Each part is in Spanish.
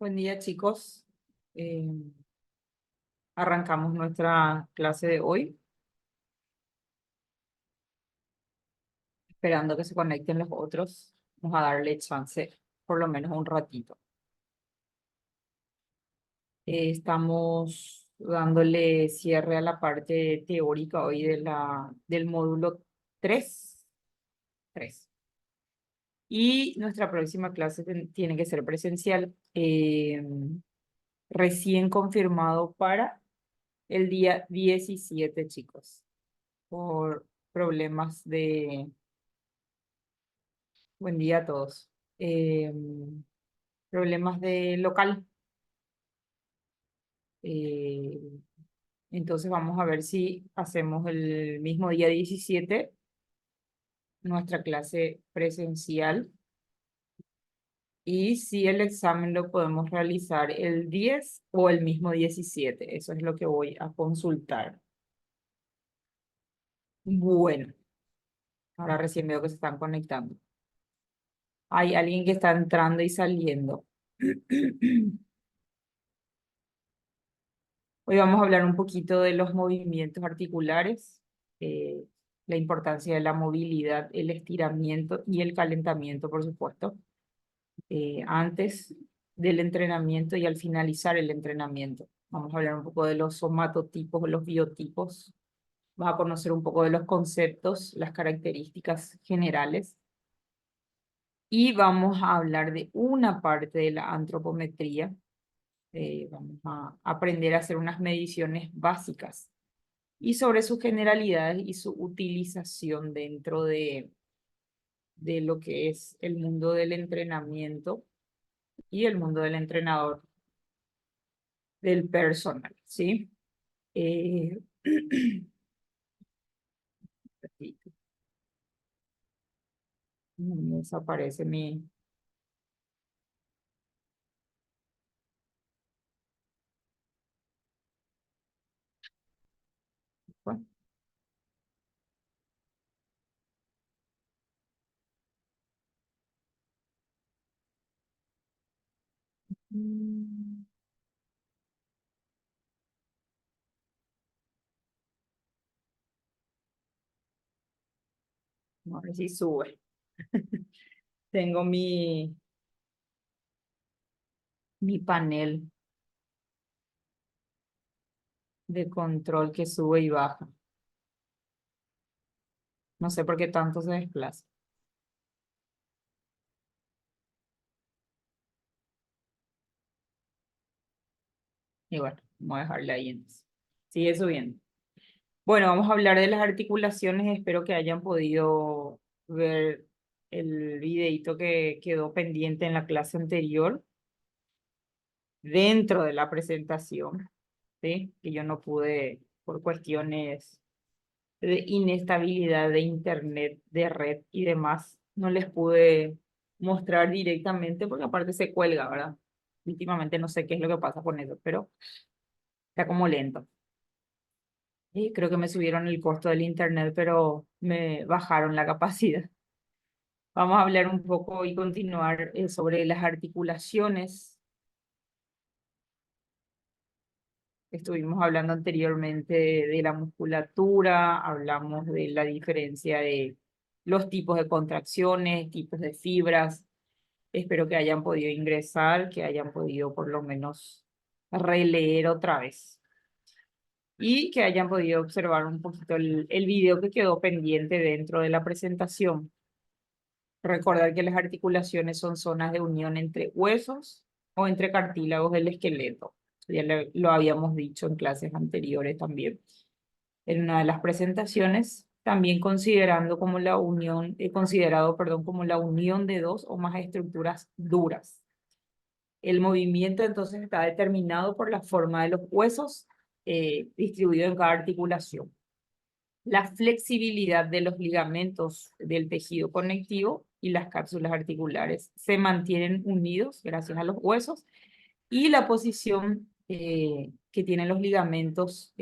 Buen día, chicos. Eh, Arrancamos nuestra clase de hoy, esperando que se conecten los otros. Vamos a darle chance por lo menos un ratito. Estamos dándole cierre a la parte teórica hoy del módulo 3. 3. Y nuestra próxima clase tiene que ser presencial, recién confirmado para el día 17, chicos, por problemas de... Buen día a todos. Eh, Problemas de local. Eh, entonces vamos a ver si hacemos el mismo día 17 nuestra clase presencial y si el examen lo podemos realizar el 10 o el mismo 17. Eso es lo que voy a consultar. Bueno, ahora recién veo que se están conectando. Hay alguien que está entrando y saliendo. Hoy vamos a hablar un poquito de los movimientos articulares, eh, la importancia de la movilidad, el estiramiento y el calentamiento, por supuesto, antes del entrenamiento y al finalizar el entrenamiento. Vamos a hablar un poco de los somatotipos, los biotipos. Vamos a conocer un poco de los conceptos, las características generales. Y vamos a hablar de una parte de la antropometría. Vamos a aprender a hacer unas mediciones básicas y sobre sus generalidades y su utilización dentro de lo que es el mundo del entrenamiento y el mundo del entrenador, del personal, ¿sí? Eh, me desaparece mi... bueno, mm, a ver si sube. Tengo mi panel de control que sube y baja. No sé por qué tanto se desplaza. Y bueno, vamos a dejarle ahí entonces. Sigue subiendo. Bueno, vamos a hablar de las articulaciones. Espero que hayan podido ver el videito que quedó pendiente en la clase anterior dentro de la presentación, ¿sí? Que yo no pude por cuestiones de inestabilidad de internet, de red y demás, no les pude mostrar directamente porque aparte se cuelga, ¿verdad? Últimamente no sé qué es lo que pasa con eso, pero está como lento. Y creo que me subieron el costo del internet, pero me bajaron la capacidad. Vamos a hablar un poco y continuar sobre las articulaciones. Estuvimos hablando anteriormente de la musculatura, hablamos de la diferencia de los tipos de contracciones, tipos de fibras. Espero que hayan podido ingresar, que hayan podido por lo menos releer otra vez y que hayan podido observar un poquito el video que quedó pendiente dentro de la presentación. Recordar que las articulaciones son zonas de unión entre huesos o entre cartílagos del esqueleto. Ya lo habíamos dicho en clases anteriores también. En una de las presentaciones, también considerando como la unión, considerado, perdón, como la unión de dos o más estructuras duras. El movimiento entonces está determinado por la forma de los huesos distribuidos en cada articulación. La flexibilidad de los ligamentos del tejido conectivo y las cápsulas articulares se mantienen unidos gracias a los huesos y la posición que tienen los ligamentos,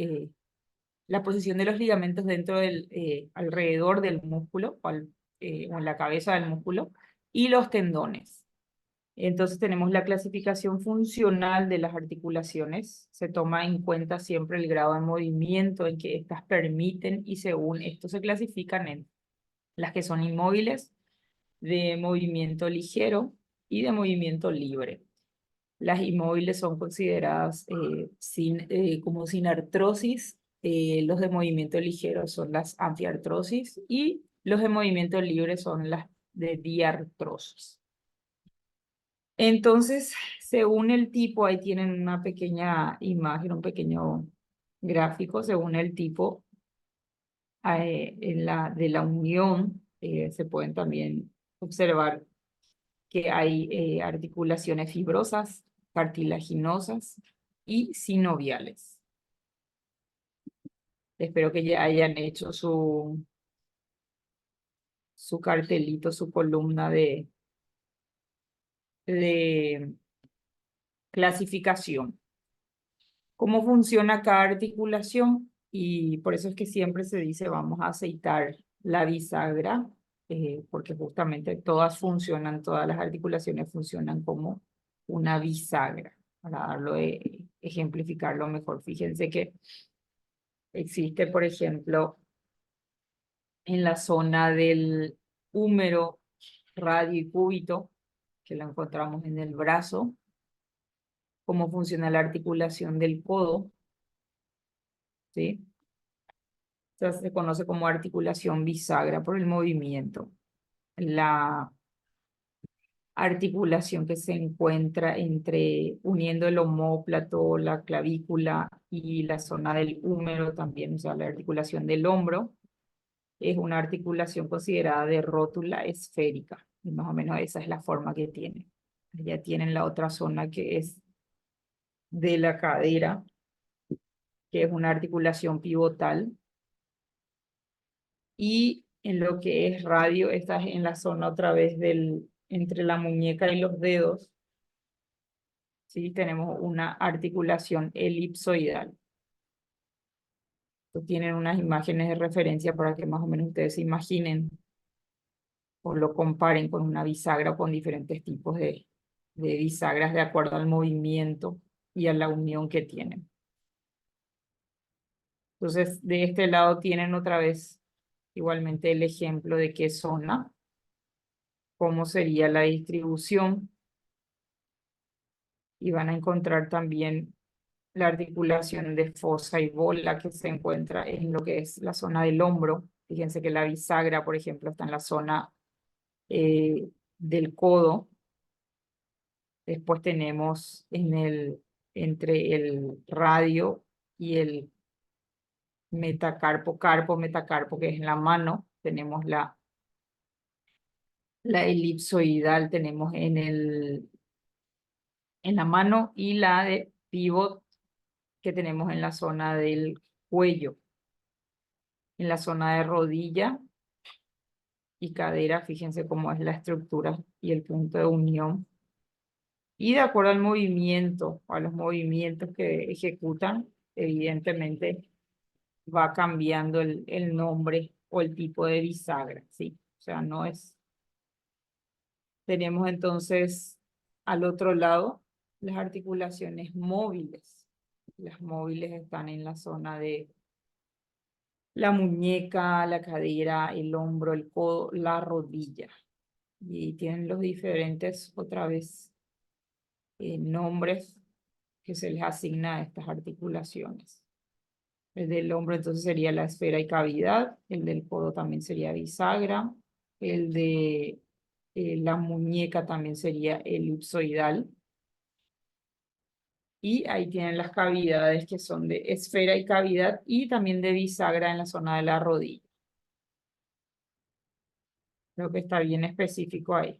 la posición de los ligamentos dentro del, alrededor del músculo o en la cabeza del músculo y los tendones. Entonces tenemos la clasificación funcional de las articulaciones. Se toma en cuenta siempre el grado de movimiento en que éstas permiten y según esto se clasifican en las que son inmóviles, de movimiento ligero y de movimiento libre. Las inmóviles son consideradas como sin artrosis. Los de movimiento ligero son las antiartrosis y los de movimiento libre son las de diartrosis. Entonces, según el tipo, ahí tienen una pequeña imagen, un pequeño gráfico, según el tipo de la unión, se pueden también observar que hay articulaciones fibrosas, cartilaginosas y sinoviales. Espero que ya hayan hecho su cartelito, su columna de clasificación. ¿Cómo funciona cada articulación? Y por eso es que siempre se dice vamos a aceitar la bisagra, porque justamente todas funcionan, todas las articulaciones funcionan como una bisagra. Para darlo, ejemplificarlo mejor, fíjense que existe, por ejemplo, en la zona del húmero, radio y cúbito, que lo encontramos en el brazo, cómo funciona la articulación del codo, ¿sí? Entonces se conoce como articulación bisagra por el movimiento. La articulación que se encuentra uniendo el omóplato, la clavícula y la zona del húmero también, o sea, la articulación del hombro, es una articulación considerada de rótula esférica. Y más o menos esa es la forma que tiene. Ya tienen la otra zona que es de la cadera, que es una articulación pivotal. Y en lo que es radio, estás en la zona otra vez entre la muñeca y los dedos, ¿sí? Tenemos una articulación elipsoidal. Tienen unas imágenes de referencia para que más o menos ustedes se imaginen o lo comparen con una bisagra o con diferentes tipos de bisagras de acuerdo al movimiento y a la unión que tienen. Entonces, de este lado tienen otra vez igualmente el ejemplo de qué zona, cómo sería la distribución, y van a encontrar también la articulación de fosa y bola que se encuentra en lo que es la zona del hombro. Fíjense que la bisagra, por ejemplo, está en la zona del codo. Después tenemos entre el radio y el metacarpo, que es en la mano. Tenemos la elipsoidal, tenemos en la mano, y la de pivot que tenemos en la zona del cuello. En la zona de rodilla y cadera, fíjense cómo es la estructura y el punto de unión. Y de acuerdo al movimiento, a los movimientos que ejecutan, evidentemente va cambiando el nombre o el tipo de bisagra, ¿sí? O sea, no es... Tenemos entonces al otro lado las articulaciones móviles. Las móviles están en la zona de la muñeca, la cadera, el hombro, el codo, la rodilla. Y tienen los diferentes, otra vez, nombres que se les asigna a estas articulaciones. El del hombro entonces sería la esfera y cavidad, el del codo también sería bisagra, el de la muñeca también sería elipsoidal. Y ahí tienen las cavidades que son de esfera y cavidad y también de bisagra en la zona de la rodilla. Creo que está bien específico ahí.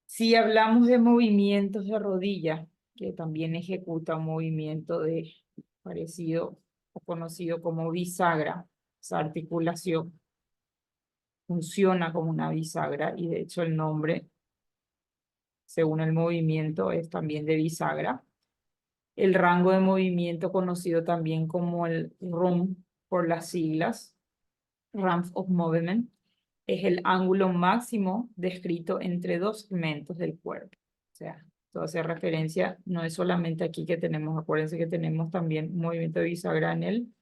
Si hablamos de movimientos de rodilla, que también ejecuta un movimiento parecido o conocido como bisagra, esa articulación funciona como una bisagra y de hecho el nombre, según el movimiento, es también de bisagra. El rango de movimiento conocido también como el RUM por las siglas, Range of Movement, es el ángulo máximo descrito entre dos segmentos del cuerpo. O sea, esto hace referencia, no es solamente aquí que tenemos, acuérdense que tenemos también un movimiento de bisagra en el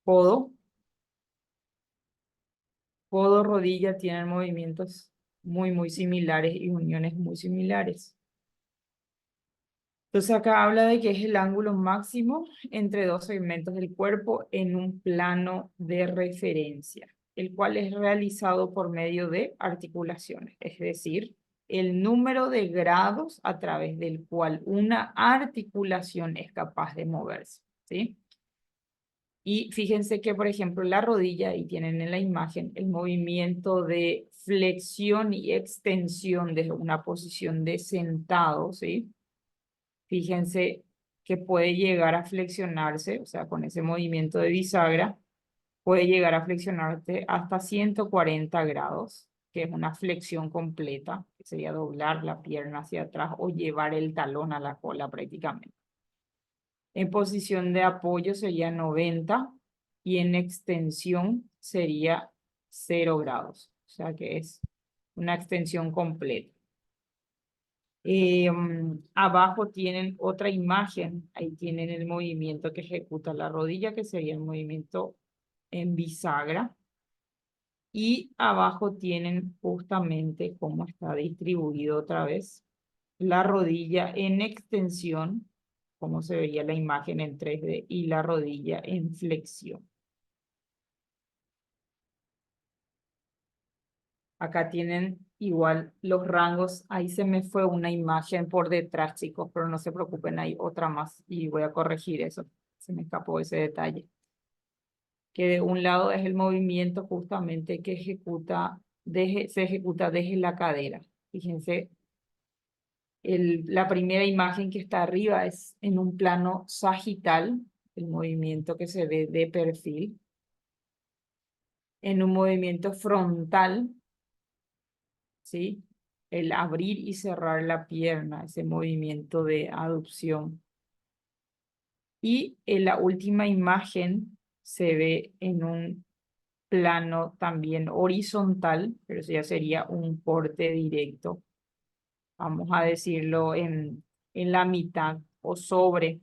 codo. Codo, rodilla tienen movimientos muy similares y uniones muy similares. Entonces acá habla de que es el ángulo máximo entre dos segmentos del cuerpo en un plano de referencia, el cual es realizado por medio de articulaciones, es decir, el número de grados a través del cual una articulación es capaz de moverse, ¿sí? Y fíjense que, por ejemplo, la rodilla, ahí tienen en la imagen el movimiento de flexión y extensión desde una posición de sentado, ¿sí? Fíjense que puede llegar a flexionarse, o sea, con ese movimiento de bisagra, puede llegar a flexionarse hasta 140 grados, que es una flexión completa, que sería doblar la pierna hacia atrás o llevar el talón a la cola prácticamente. En posición de apoyo sería 90 y en extensión sería 0 grados, o sea que es una extensión completa. Abajo tienen otra imagen, ahí tienen el movimiento que ejecuta la rodilla, que sería el movimiento en bisagra. Y abajo tienen justamente cómo está distribuido otra vez la rodilla en extensión, como se veía la imagen en 3D, y la rodilla en flexión. Acá tienen igual los rangos. Ahí se me fue una imagen por detrás, chicos, pero no se preocupen, hay otra más y voy a corregir eso. Se me escapó ese detalle. Que de un lado es el movimiento justamente que se ejecuta desde la cadera. Fíjense, la primera imagen que está arriba es en un plano sagital, el movimiento que se ve de perfil. En un movimiento frontal, ¿sí? El abrir y cerrar la pierna, ese movimiento de aducción. Y en la última imagen se ve en un plano también horizontal, pero eso ya sería un corte directo, vamos a decirlo en la mitad o sobre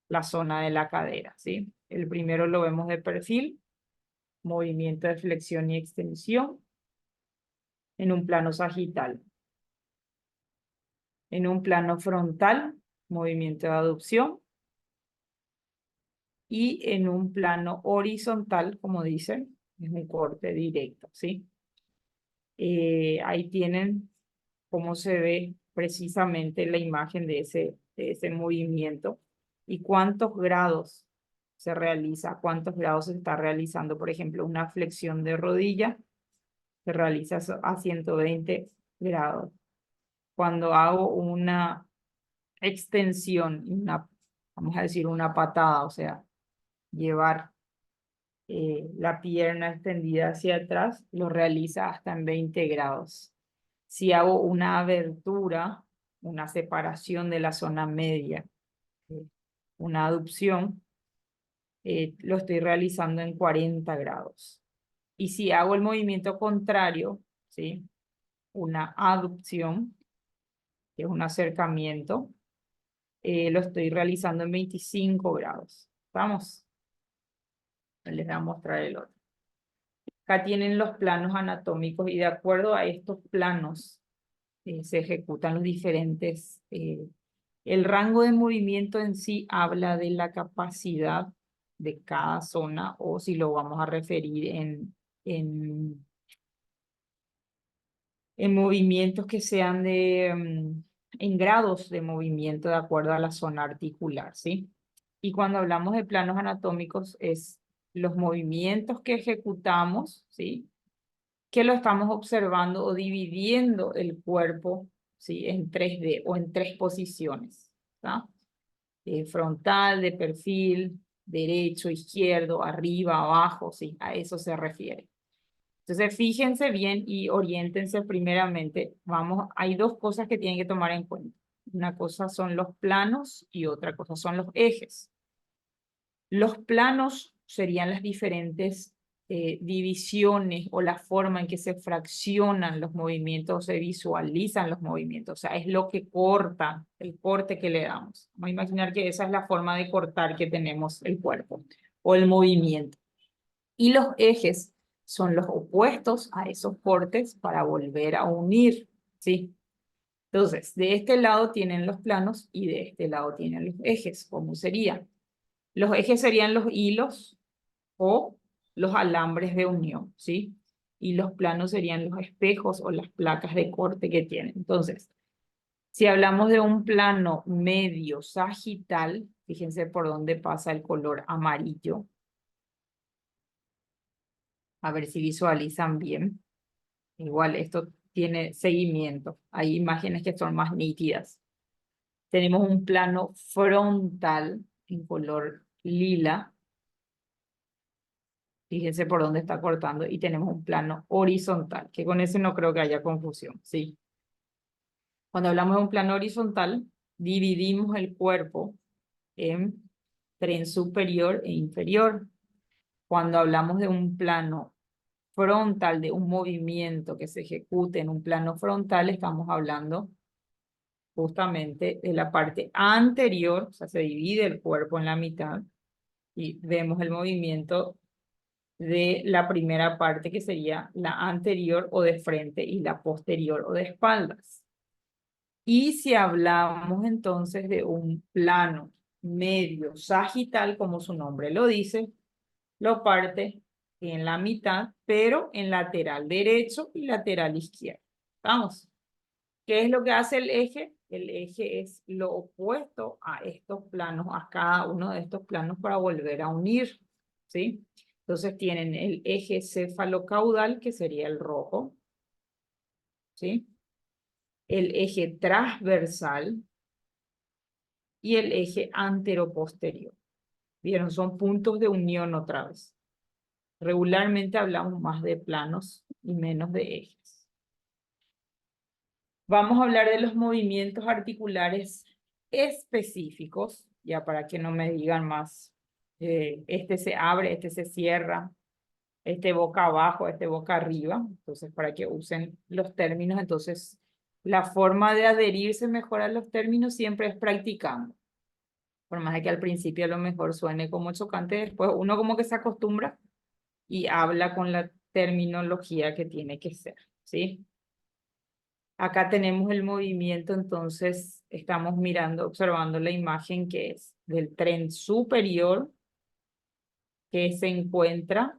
la zona de la cadera, ¿sí? El primero lo vemos de perfil, movimiento de flexión y extensión en un plano sagital. En un plano frontal, movimiento de aducción. Y en un plano horizontal, como dicen, es un corte directo, ¿sí? Ahí tienen cómo se ve precisamente la imagen de ese movimiento y cuántos grados se realiza, cuántos grados se está realizando. Por ejemplo, una flexión de rodilla se realiza a 120 grados. Cuando hago una extensión, vamos a decir una patada, o sea, llevar la pierna extendida hacia atrás, lo realiza hasta en 20 grados. Si hago una abertura, una separación de la zona media, eh, una aducción, lo estoy realizando en 40 grados. Y si hago el movimiento contrario, ¿sí? Una aducción, que es un acercamiento, lo estoy realizando en 25 grados. ¿Vamos? Les voy a mostrar el otro. Acá tienen los planos anatómicos y de acuerdo a estos planos se ejecutan los diferentes. El rango de movimiento en sí habla de la capacidad de cada zona o si lo vamos a referir en movimientos que sean en grados de movimiento de acuerdo a la zona articular, ¿sí? Y cuando hablamos de planos anatómicos es los movimientos que ejecutamos, ¿sí? Que lo estamos observando o dividiendo el cuerpo, ¿sí? En 3D o en 3 posiciones, ¿tá? Frontal, de perfil, derecho, izquierdo, arriba, abajo, ¿sí? A eso se refiere. Entonces, fíjense bien y oriéntense primeramente. Hay dos cosas que tienen que tomar en cuenta. Una cosa son los planos y otra cosa son los ejes. Los planos serían las diferentes divisiones o la forma en que se fraccionan los movimientos, se visualizan los movimientos. O sea, es lo que corta, el corte que le damos. Vamos a imaginar que esa es la forma de cortar que tenemos el cuerpo o el movimiento. Y los ejes son los opuestos a esos cortes para volver a unir, ¿sí? Entonces, de este lado tienen los planos y de este lado tienen los ejes. ¿Cómo sería? Los ejes serían los hilos o los alambres de unión, ¿sí? Y los planos serían los espejos o las placas de corte que tienen. Entonces, si hablamos de un plano medio sagital, fíjense por dónde pasa el color amarillo. A ver si visualizan bien. Igual esto tiene seguimiento. Hay imágenes que son más nítidas. Tenemos un plano frontal en color lila. Fíjense por dónde está cortando. Y tenemos un plano horizontal, que con ese no creo que haya confusión, ¿sí? Cuando hablamos de un plano horizontal, dividimos el cuerpo en tren superior e inferior. Cuando hablamos de un plano frontal, de un movimiento que se ejecute en un plano frontal, estamos hablando justamente de la parte anterior, o sea, se divide el cuerpo en la mitad y vemos el movimiento de la primera parte que sería la anterior o de frente y la posterior o de espaldas. Y si hablamos entonces de un plano medio sagital, como su nombre lo dice, lo parte en la mitad, pero en lateral derecho y lateral izquierdo. ¿Vamos? ¿Qué es lo que hace el eje? El eje es lo opuesto a estos planos, a cada uno de estos planos para volver a unir, ¿sí? Entonces tienen el eje cefalocaudal, que sería el rojo, ¿sí? El eje transversal y el eje anteroposterior. ¿Vieron? Son puntos de unión otra vez. Regularmente hablamos más de planos y menos de ejes. Vamos a hablar de los movimientos articulares específicos, ya para que no me digan más, este se abre, este se cierra, este boca abajo, este boca arriba, entonces para que usen los términos. Entonces, la forma de adherirse mejor a los términos siempre es practicando. Por más de que al principio a lo mejor suene como chocante, después uno como que se acostumbra y habla con la terminología que tiene que ser, ¿sí? Acá tenemos el movimiento, entonces estamos mirando, observando la imagen que es del tren superior que se encuentra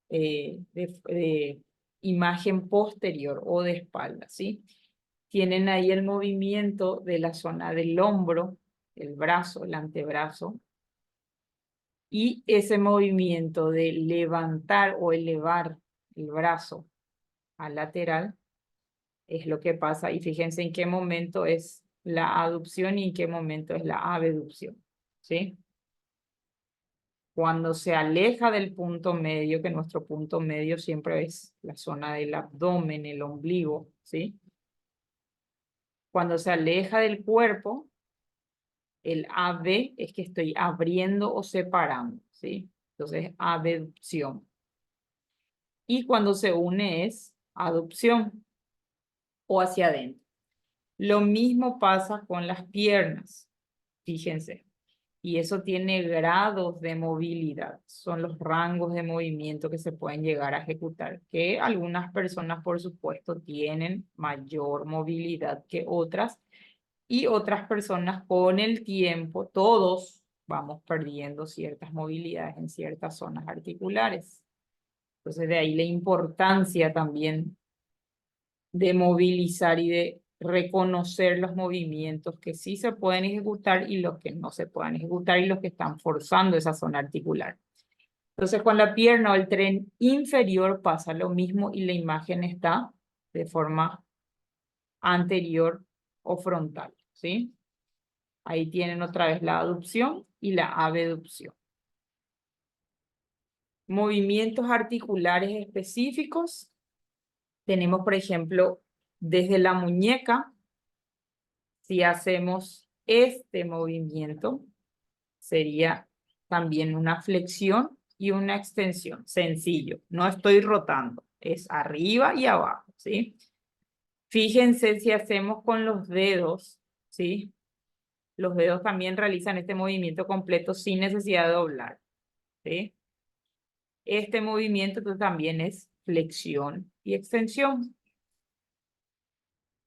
de imagen posterior o de espalda, ¿sí? Tienen ahí el movimiento de la zona del hombro, el brazo, el antebrazo, y ese movimiento de levantar o elevar el brazo al lateral es lo que pasa. Y fíjense en qué momento es la aducción y en qué momento es la abducción, ¿sí? Cuando se aleja del punto medio, que nuestro punto medio siempre es la zona del abdomen, el ombligo, ¿sí? Cuando se aleja del cuerpo, el AB es que estoy abriendo o separando, ¿sí? Entonces, abducción. Y cuando se une es aducción o hacia adentro. Lo mismo pasa con las piernas, fíjense. Y eso tiene grados de movilidad. Son los rangos de movimiento que se pueden llegar a ejecutar, que algunas personas, por supuesto, tienen mayor movilidad que otras, y otras personas con el tiempo, todos vamos perdiendo ciertas movilidades en ciertas zonas articulares. Entonces, de ahí la importancia también de movilizar y de reconocer los movimientos que sí se pueden ejecutar y los que no se pueden ejecutar y los que están forzando esa zona articular. Entonces, con la pierna o el tren inferior pasa lo mismo y la imagen está de forma anterior o frontal, ¿sí? Ahí tienen otra vez la aducción y la abducción. Movimientos articulares específicos. Tenemos, por ejemplo, desde la muñeca, si hacemos este movimiento, sería también una flexión y una extensión. Sencillo, no estoy rotando, es arriba y abajo, ¿sí? Fíjense si hacemos con los dedos, ¿sí? Los dedos también realizan este movimiento completo sin necesidad de doblar, ¿sí? Este movimiento entonces, también es flexión y extensión.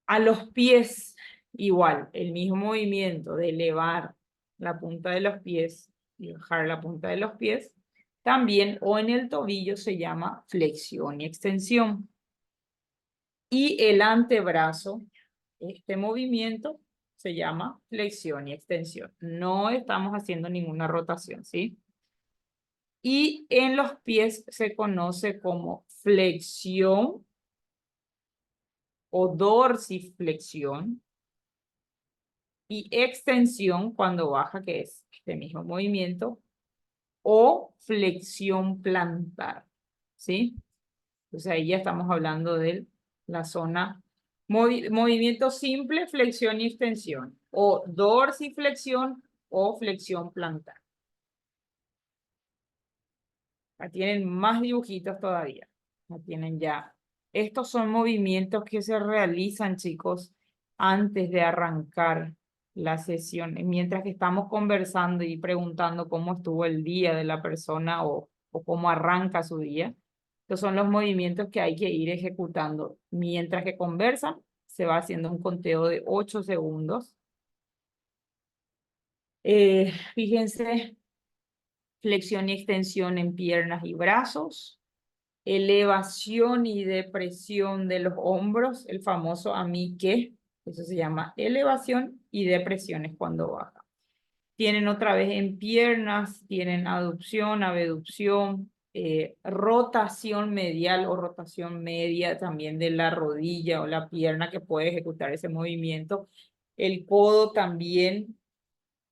A los pies, igual, el mismo movimiento de elevar la punta de los pies y bajar la punta de los pies, también o en el tobillo se llama flexión y extensión. Y el antebrazo, este movimiento se llama flexión y extensión. No estamos haciendo ninguna rotación, ¿sí? Y en los pies se conoce como flexión o dorsiflexión y extensión cuando baja, que es este mismo movimiento, o flexión plantar, ¿sí? Entonces ahí ya estamos hablando de la zona movimiento simple, flexión y extensión, o dorsiflexión o flexión plantar. Ya tienen más dibujitos todavía. Ya tienen ya. Estos son movimientos que se realizan, chicos, antes de arrancar la sesión. Mientras que estamos conversando y preguntando cómo estuvo el día de la persona o cómo arranca su día. Estos son los movimientos que hay que ir ejecutando. Mientras que conversan, se va haciendo un conteo de 8 segundos. Fíjense, flexión y extensión en piernas y brazos. Elevación y depresión de los hombros, el famoso a mí que, eso se llama elevación y depresión es cuando baja. Tienen otra vez en piernas, tienen aducción, abducción, rotación medial o rotación media también de la rodilla o la pierna que puede ejecutar ese movimiento. El codo también,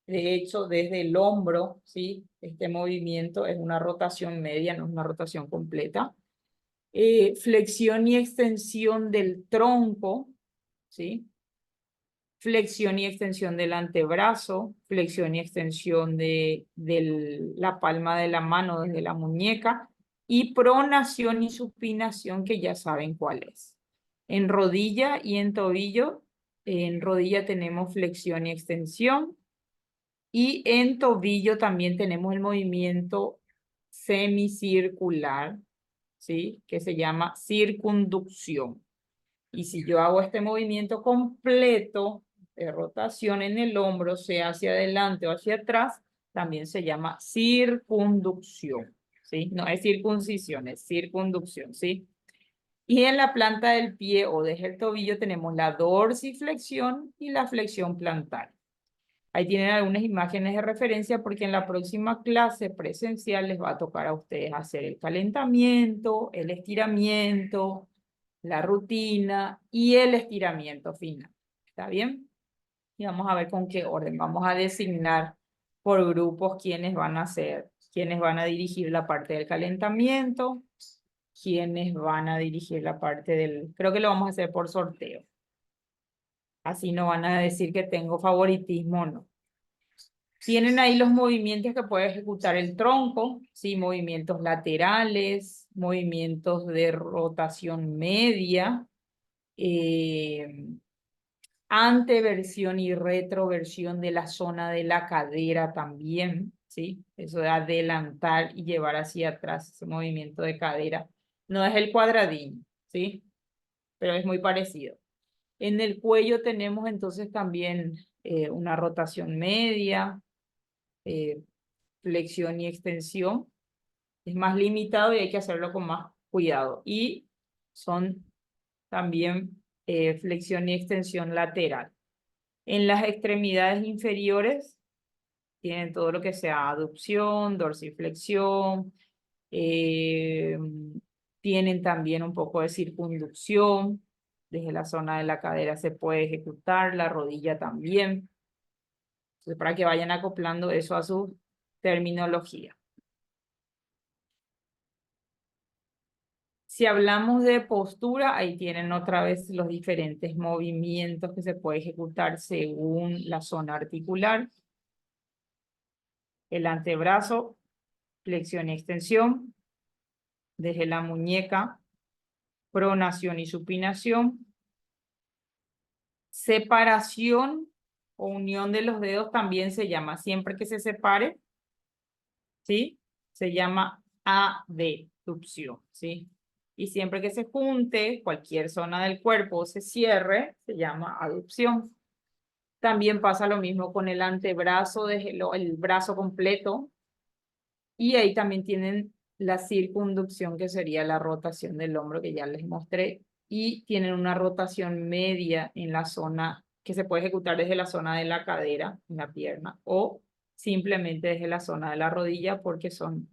de hecho, desde el hombro, ¿sí? Este movimiento es una rotación media, no es una rotación completa. Flexión y extensión del tronco, ¿sí? Flexión y extensión del antebrazo, flexión y extensión de la palma de la mano desde la muñeca y pronación y supinación que ya saben cuál es. En rodilla y en tobillo, en rodilla tenemos flexión y extensión y en tobillo también tenemos el movimiento semicircular, ¿sí? Que se llama circunducción. Y si yo hago este movimiento completo de rotación en el hombro, sea hacia adelante o hacia atrás, también se llama circunducción, ¿sí? No es circuncisión, es circunducción, ¿sí? Y en la planta del pie o desde el tobillo tenemos la dorsiflexión y la flexión plantar. Ahí tienen algunas imágenes de referencia porque en la próxima clase presencial les va a tocar a ustedes hacer el calentamiento, el estiramiento, la rutina y el estiramiento final. ¿Está bien? Y vamos a ver con qué orden. Vamos a designar por grupos quiénes van a hacer, quiénes van a dirigir la parte del calentamiento, quiénes van a dirigir la parte del... Creo que lo vamos a hacer por sorteo. Así no van a decir que tengo favoritismo, no. Tienen ahí los movimientos que puede ejecutar el tronco, ¿sí? Movimientos laterales, movimientos de rotación media, anteversión y retroversión de la zona de la cadera también, ¿sí? Eso de adelantar y llevar hacia atrás ese movimiento de cadera. No es el cuadradillo, ¿sí? Pero es muy parecido. En el cuello tenemos entonces también una rotación media, flexión y extensión. Es más limitado y hay que hacerlo con más cuidado. Y son también flexión y extensión lateral. En las extremidades inferiores tienen todo lo que sea aducción, dorsiflexión, eh, tienen también un poco de circunducción. Desde la zona de la cadera se puede ejecutar, la rodilla también. Entonces, para que vayan acoplando eso a su terminología. Si hablamos de postura, ahí tienen otra vez los diferentes movimientos que se puede ejecutar según la zona articular. El antebrazo flexión y extensión, desde la muñeca, pronación y supinación, separación o unión de los dedos también se llama, siempre que se separe, ¿sí? Se llama adducción, ¿sí? Y siempre que se junte cualquier zona del cuerpo o se cierre, se llama aducción. También pasa lo mismo con el antebrazo, el brazo completo. Y ahí también tienen la circunducción, que sería la rotación del hombro, que ya les mostré. Y tienen una rotación media en la zona, que se puede ejecutar desde la zona de la cadera, en la pierna, o simplemente desde la zona de la rodilla, porque son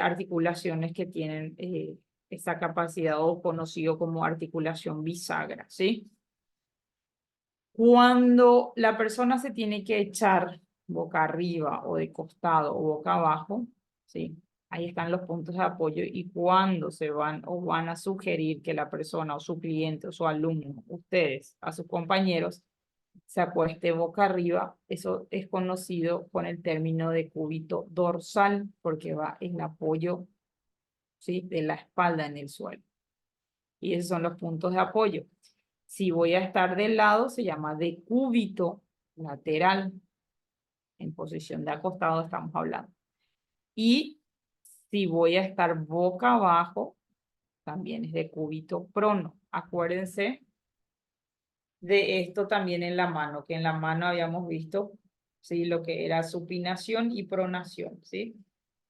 articulaciones que tienen esa capacidad o conocido como articulación bisagra, ¿sí? Cuando la persona se tiene que echar boca arriba o de costado o boca abajo, ¿sí? Ahí están los puntos de apoyo y cuando se van o van a sugerir que la persona o su cliente o su alumno, ustedes, a sus compañeros, se acueste boca arriba, eso es conocido con el término de cúbito dorsal porque va en el apoyo, ¿sí? De la espalda en el suelo. Y esos son los puntos de apoyo. Si voy a estar del lado, se llama decúbito lateral. En posición de acostado estamos hablando. Y si voy a estar boca abajo, también es decúbito prono. Acuérdense de esto también en la mano, que en la mano habíamos visto, ¿sí? Lo que era supinación y pronación, ¿sí?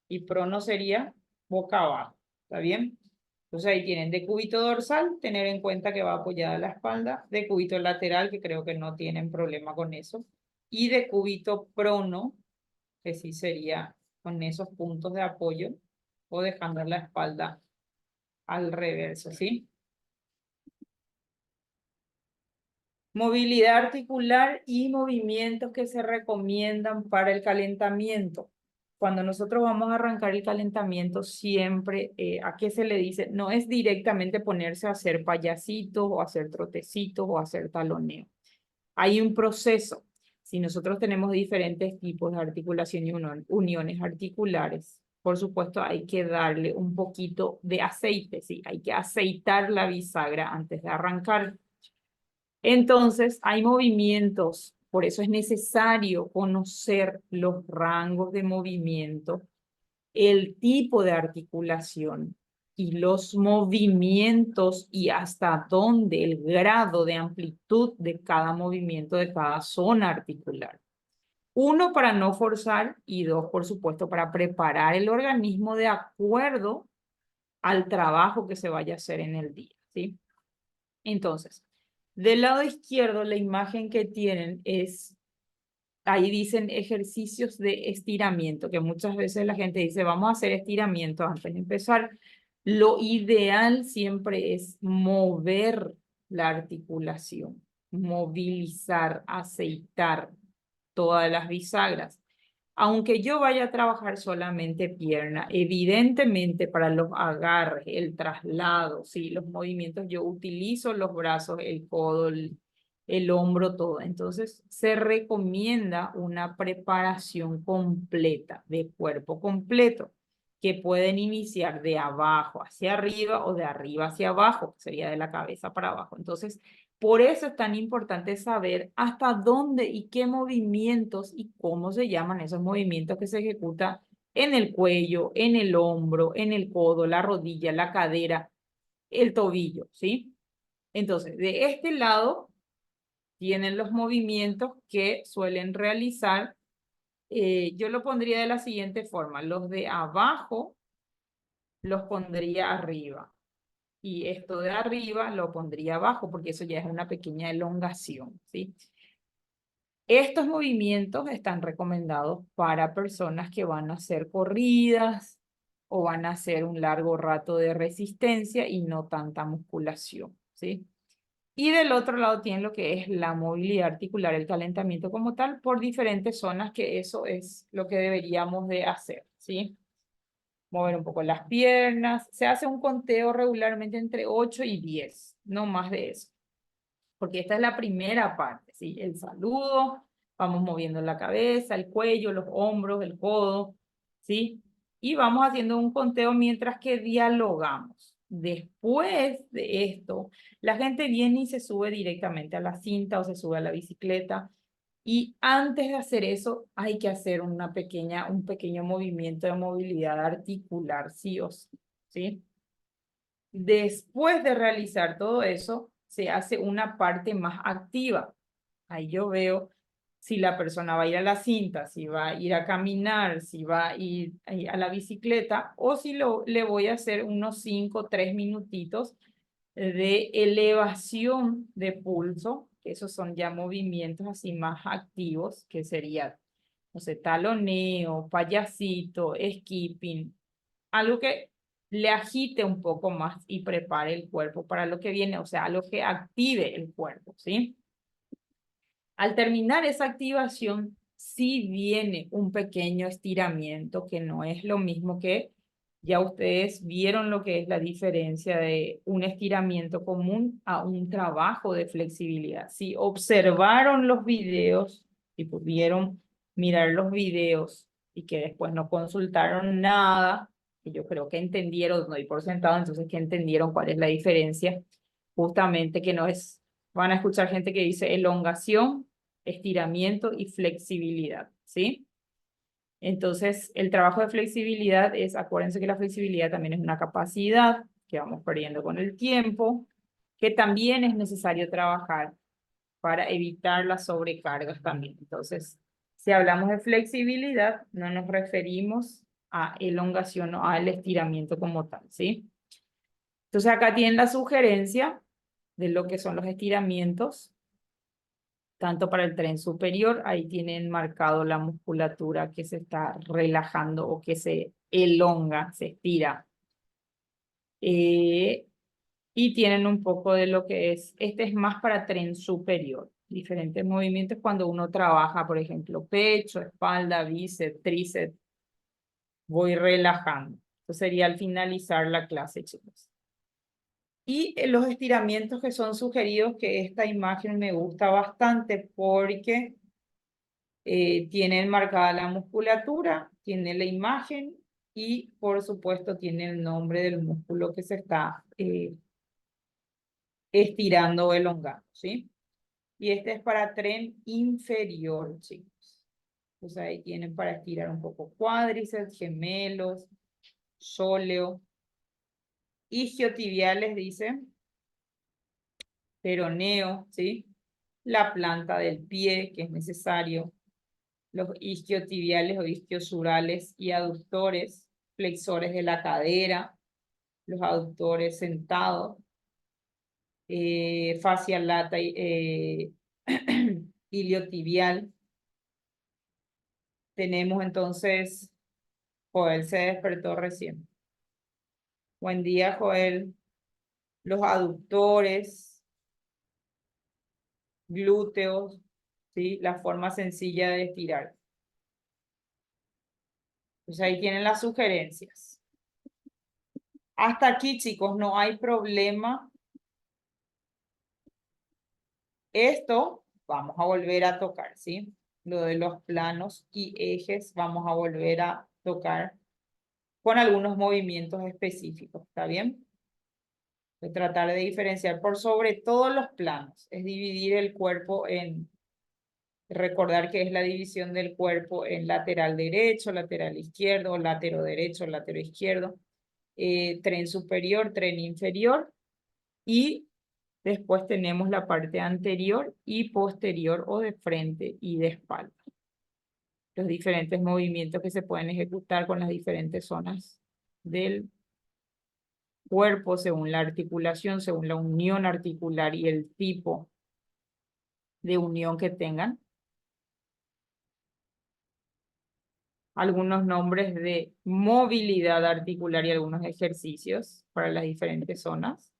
Y prono sería boca abajo, ¿está bien? Entonces ahí tienen decúbito dorsal, tener en cuenta que va apoyada la espalda, decúbito lateral, que creo que no tienen problema con eso, y decúbito prono, que sí sería con esos puntos de apoyo o dejando la espalda al reverso, ¿sí? Movilidad articular y movimientos que se recomiendan para el calentamiento. Cuando nosotros vamos a arrancar el calentamiento, siempre, ¿a qué se le dice? No es directamente ponerse a hacer payasitos o hacer trotecitos o hacer taloneo. Hay un proceso. Si nosotros tenemos diferentes tipos de articulación y uniones articulares, por supuesto hay que darle un poquito de aceite, ¿sí? Hay que aceitar la bisagra antes de arrancar. Entonces, hay movimientos, por eso es necesario conocer los rangos de movimiento, el tipo de articulación y los movimientos y hasta dónde el grado de amplitud de cada movimiento de cada zona articular. Uno, para no forzar y dos, por supuesto, para preparar el organismo de acuerdo al trabajo que se vaya a hacer en el día, ¿sí? Entonces, del lado izquierdo, la imagen que tienen es, ahí dicen ejercicios de estiramiento, que muchas veces la gente dice, vamos a hacer estiramiento antes de empezar. Lo ideal siempre es mover la articulación, movilizar, aceitar todas las bisagras. Aunque yo vaya a trabajar solamente pierna, evidentemente para los agarres, el traslado, ¿sí? Los movimientos, yo utilizo los brazos, el codo, el hombro, todo. Entonces, se recomienda una preparación completa, de cuerpo completo, que pueden iniciar de abajo hacia arriba o de arriba hacia abajo, que sería de la cabeza para abajo. Entonces, por eso es tan importante saber hasta dónde y qué movimientos y cómo se llaman esos movimientos que se ejecutan en el cuello, en el hombro, en el codo, la rodilla, la cadera, el tobillo, ¿sí? Entonces, de este lado tienen los movimientos que suelen realizar. Yo lo pondría de la siguiente forma. Los de abajo los pondría arriba. Y esto de arriba lo pondría abajo porque eso ya es una pequeña elongación, ¿sí? Estos movimientos están recomendados para personas que van a hacer corridas o van a hacer un largo rato de resistencia y no tanta musculación, ¿sí? Y del otro lado tienen lo que es la movilidad articular, el calentamiento como tal, por diferentes zonas, que eso es lo que deberíamos de hacer, ¿sí? Mover un poco las piernas. Se hace un conteo regularmente entre 8 y 10, no más de eso. Porque esta es la primera parte, ¿sí? El saludo, vamos moviendo la cabeza, el cuello, los hombros, el codo, ¿sí? y vamos haciendo un conteo mientras que dialogamos. Después de esto, la gente viene y se sube directamente a la cinta o se sube a la bicicleta. Y antes de hacer eso, hay que hacer un pequeño movimiento de movilidad articular, sí o sí, ¿sí? Después de realizar todo eso, se hace una parte más activa. Ahí yo veo si la persona va a ir a la cinta, si va a ir a caminar, si va a ir a la bicicleta o si le voy a hacer unos 5, 3 minutitos de elevación de pulso, que esos son ya movimientos así más activos, que sería, no sé, taloneo, payasito, skipping, algo que le agite un poco más y prepare el cuerpo para lo que viene, o sea, algo que active el cuerpo, ¿sí? Al terminar esa activación, sí viene un pequeño estiramiento, que no es lo mismo que ya ustedes vieron lo que es la diferencia de un estiramiento común a un trabajo de flexibilidad. Si observaron los videos y pudieron mirar los videos y que después no consultaron nada, que yo creo que entendieron, no doy por sentado, entonces que entendieron cuál es la diferencia, justamente que no es, van a escuchar gente que dice elongación, estiramiento y flexibilidad, ¿sí? Entonces, el trabajo de flexibilidad es, acuérdense que la flexibilidad también es una capacidad que vamos perdiendo con el tiempo, que también es necesario trabajar para evitar las sobrecargas también. Entonces, si hablamos de flexibilidad, no nos referimos a elongación o al estiramiento como tal, ¿sí? Entonces, acá tienen la sugerencia de lo que son los estiramientos tanto para el tren superior, ahí tienen marcado la musculatura que se está relajando o que se elonga, se estira. Eh, y tienen un poco de lo que es, este es más para tren superior, diferentes movimientos cuando uno trabaja, por ejemplo, pecho, espalda, bíceps, tríceps, voy relajando. Eso sería al finalizar la clase, chicos. Y los estiramientos que son sugeridos, que esta imagen me gusta bastante porque tienen marcada la musculatura, tiene la imagen y por supuesto tiene el nombre del músculo que se está estirando o elongando, ¿sí? Y este es para tren inferior, chicos. Pues ahí tienen para estirar un poco cuádriceps, gemelos, sóleo, isquiotibiales, dice, peroneo, ¿sí? La planta del pie, que es necesario, los isquiotibiales o isquiosurales y aductores, flexores de la cadera, los aductores sentados, fascia lata, iliotibial. Tenemos entonces, Joel se despertó recién. Buen día, Joel. Los aductores, glúteos, ¿sí? La forma sencilla de estirar. Pues ahí tienen las sugerencias. Hasta aquí, chicos, no hay problema. Esto vamos a volver a tocar, ¿sí? Lo de los planos y ejes vamos a volver a tocar con algunos movimientos específicos, ¿está bien? De tratar de diferenciar por sobre todos los planos, es dividir el cuerpo en, recordar que es la división del cuerpo en lateral derecho, lateral izquierdo, látero derecho, látero izquierdo, tren superior, tren inferior y después tenemos la parte anterior y posterior o de frente y de espalda. Los diferentes movimientos que se pueden ejecutar con las diferentes zonas del cuerpo según la articulación, según la unión articular y el tipo de unión que tengan. Algunos nombres de movilidad articular y algunos ejercicios para las diferentes zonas.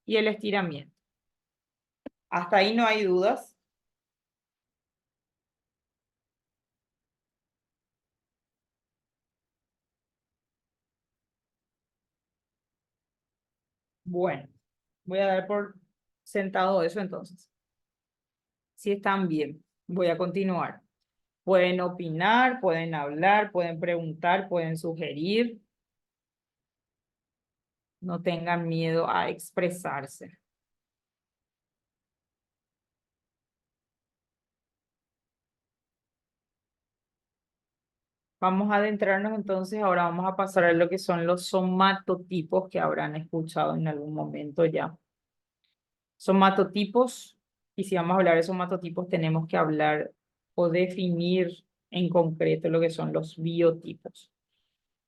Y el estiramiento. Hasta ahí no hay dudas. Bueno, voy a dar por sentado eso entonces. Si están bien, voy a continuar. Pueden opinar, pueden hablar, pueden preguntar, pueden sugerir. No tengan miedo a expresarse. Vamos a adentrarnos entonces, ahora vamos a pasar a lo que son los somatotipos que habrán escuchado en algún momento ya. Somatotipos, y si vamos a hablar de somatotipos, tenemos que hablar o definir en concreto lo que son los biotipos.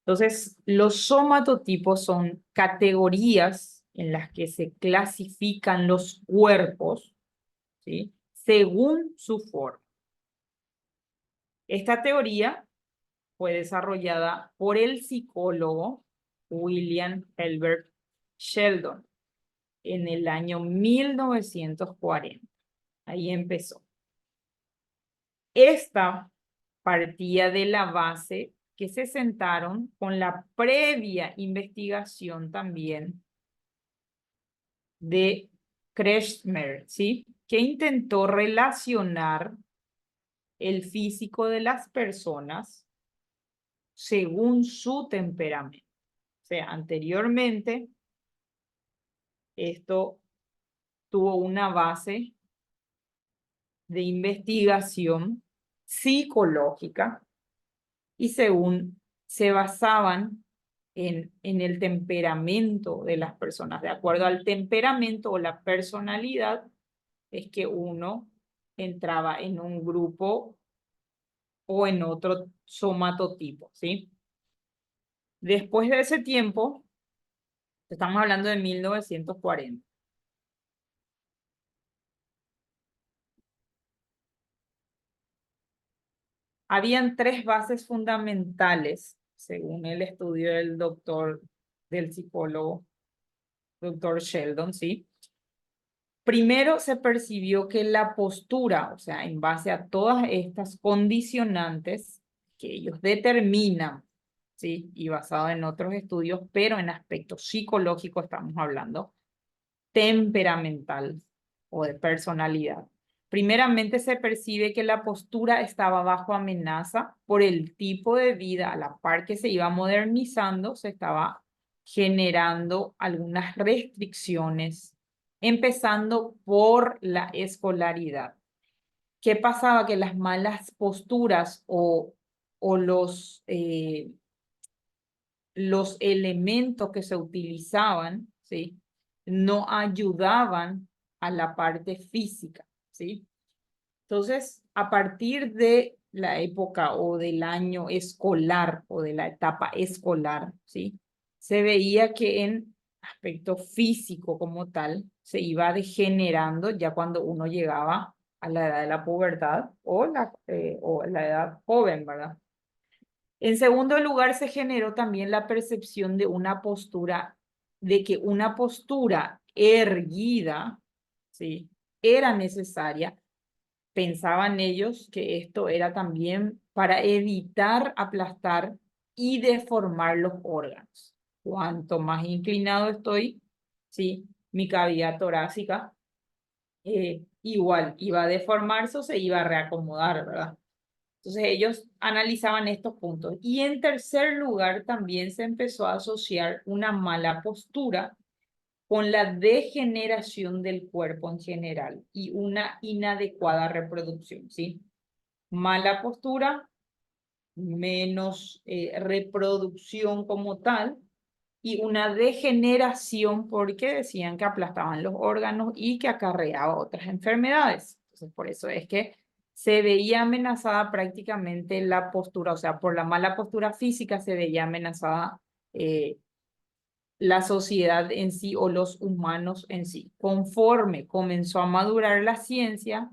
Entonces, los somatotipos son categorías en las que se clasifican los cuerpos, ¿sí?, según su forma. Esta teoría fue desarrollada por el psicólogo William Herbert Sheldon en el año 1940. Ahí empezó. Esta partía de la base que se sentaron con la previa investigación también de Kretschmer, ¿sí?, que intentó relacionar el físico de las personas según su temperamento. O sea, anteriormente esto tuvo una base de investigación psicológica y según se basaban en el temperamento de las personas. De acuerdo al temperamento o la personalidad, es que uno entraba en un grupo o en otro somatotipo, ¿sí? Después de ese tiempo, estamos hablando de 1940. Habían tres bases fundamentales, según el estudio del psicólogo, doctor Sheldon, ¿sí? Primero se percibió que la postura, o sea, en base a todas estas condicionantes que ellos determinan, ¿sí?, y basado en otros estudios, pero en aspectos psicológicos estamos hablando, temperamental o de personalidad. Primeramente se percibe que la postura estaba bajo amenaza por el tipo de vida, a la par que se iba modernizando, se estaba generando algunas restricciones, empezando por la escolaridad. ¿Qué pasaba? Que las malas posturas o los elementos que se utilizaban, ¿sí?, no ayudaban a la parte física, ¿sí? Entonces, a partir de la época o del año escolar o de la etapa escolar, ¿sí?, se veía que en aspecto físico como tal se iba degenerando ya cuando uno llegaba a la edad de la pubertad o la edad joven, ¿verdad? En segundo lugar, se generó también la percepción de que una postura erguida, ¿sí?, era necesaria. Pensaban ellos que esto era también para evitar aplastar y deformar los órganos. Cuanto más inclinado estoy, ¿sí?, mi cavidad torácica, igual iba a deformarse o se iba a reacomodar, ¿verdad? Entonces ellos analizaban estos puntos. Y en tercer lugar, también se empezó a asociar una mala postura con la degeneración del cuerpo en general y una inadecuada reproducción, ¿sí? Mala postura, menos reproducción como tal, y una degeneración porque decían que aplastaban los órganos y que acarreaba otras enfermedades. Entonces, por eso es que se veía amenazada prácticamente la postura, o sea, por la mala postura física se veía amenazada la sociedad en sí o los humanos en sí. Conforme comenzó a madurar la ciencia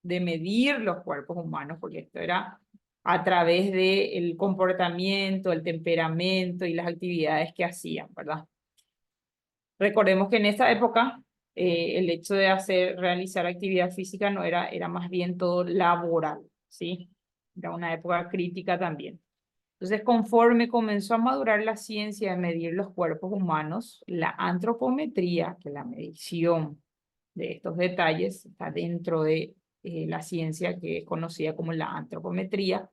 de medir los cuerpos humanos, porque esto era a través del comportamiento, el temperamento y las actividades que hacían, ¿verdad? Recordemos que en esa época el hecho de realizar actividad física no era más bien todo laboral, ¿sí? Era una época crítica también. Entonces, conforme comenzó a madurar la ciencia de medir los cuerpos humanos, la antropometría, que es la medición de estos detalles, está dentro de la ciencia que es conocida como la antropometría,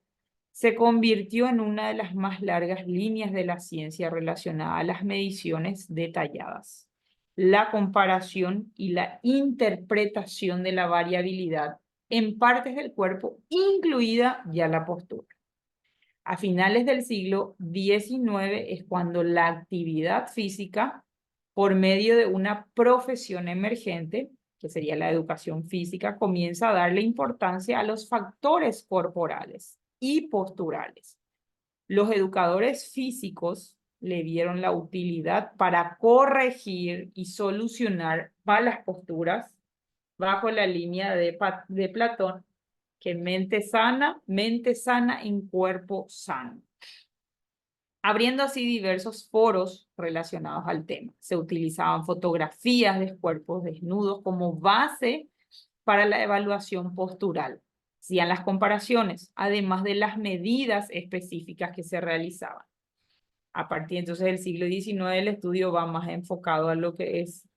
se convirtió en una de las más largas líneas de la ciencia relacionada a las mediciones detalladas, la comparación y la interpretación de la variabilidad en partes del cuerpo, incluida ya la postura. A finales del siglo XIX es cuando la actividad física, por medio de una profesión emergente, que sería la educación física, comienza a darle importancia a los factores corporales y posturales. Los educadores físicos le vieron la utilidad para corregir y solucionar malas posturas bajo la línea de Platón, que mente sana en cuerpo sano, abriendo así diversos foros relacionados al tema. Se utilizaban fotografías de cuerpos desnudos como base para la evaluación postural. Hacían las comparaciones, además de las medidas específicas que se realizaban. A partir entonces del siglo XIX, el estudio va más enfocado a lo que es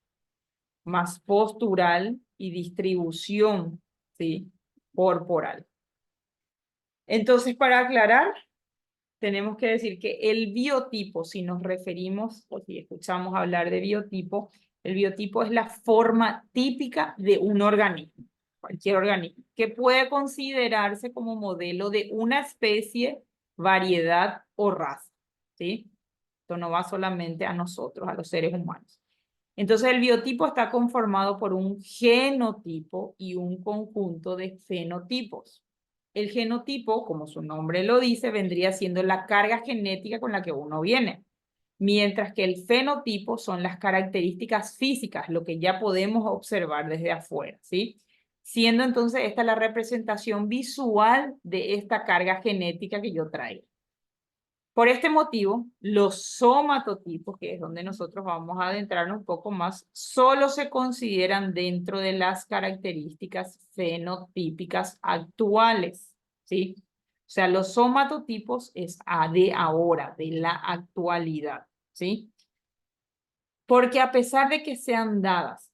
más postural y distribución, ¿sí?, corporal. Entonces, para aclarar, tenemos que decir que el biotipo, si nos referimos o si escuchamos hablar de biotipo, el biotipo es la forma típica de un organismo, cualquier organismo, que puede considerarse como modelo de una especie, variedad o raza, ¿sí? Esto no va solamente a nosotros, a los seres humanos. Entonces, el biotipo está conformado por un genotipo y un conjunto de fenotipos. El genotipo, como su nombre lo dice, vendría siendo la carga genética con la que uno viene, mientras que el fenotipo son las características físicas, lo que ya podemos observar desde afuera, ¿sí? Siendo entonces esta la representación visual de esta carga genética que yo traigo. Por este motivo, los somatotipos, que es donde nosotros vamos a adentrarnos un poco más, solo se consideran dentro de las características fenotípicas actuales, ¿sí? O sea, los somatotipos es de ahora, de la actualidad, ¿sí? Porque a pesar de que sean dadas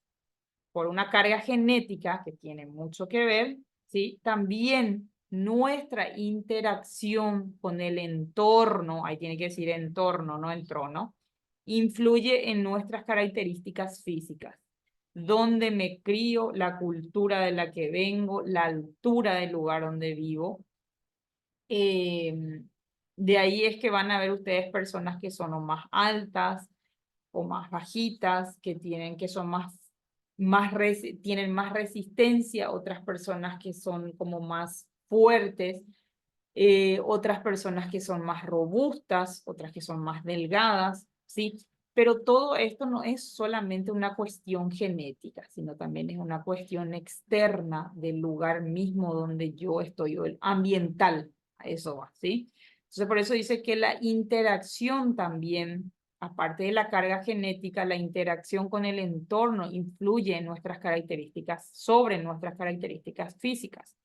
por una carga genética que tiene mucho que ver, ¿sí? También nuestra interacción con el entorno, ahí tiene que decir entorno, no entrono, influye en nuestras características físicas. Dónde me crío, la cultura de la que vengo, la altura del lugar donde vivo. De ahí es que van a ver ustedes personas que son o más altas o más bajitas, que son tienen más resistencia, otras personas que son como más fuertes, otras personas que son más robustas, otras que son más delgadas, ¿sí? Pero todo esto no es solamente una cuestión genética, sino también es una cuestión externa del lugar mismo donde yo estoy, o el ambiental, a eso va, ¿sí? Entonces, por eso dice que la interacción también, aparte de la carga genética, la interacción con el entorno influye en nuestras características, sobre nuestras características físicas.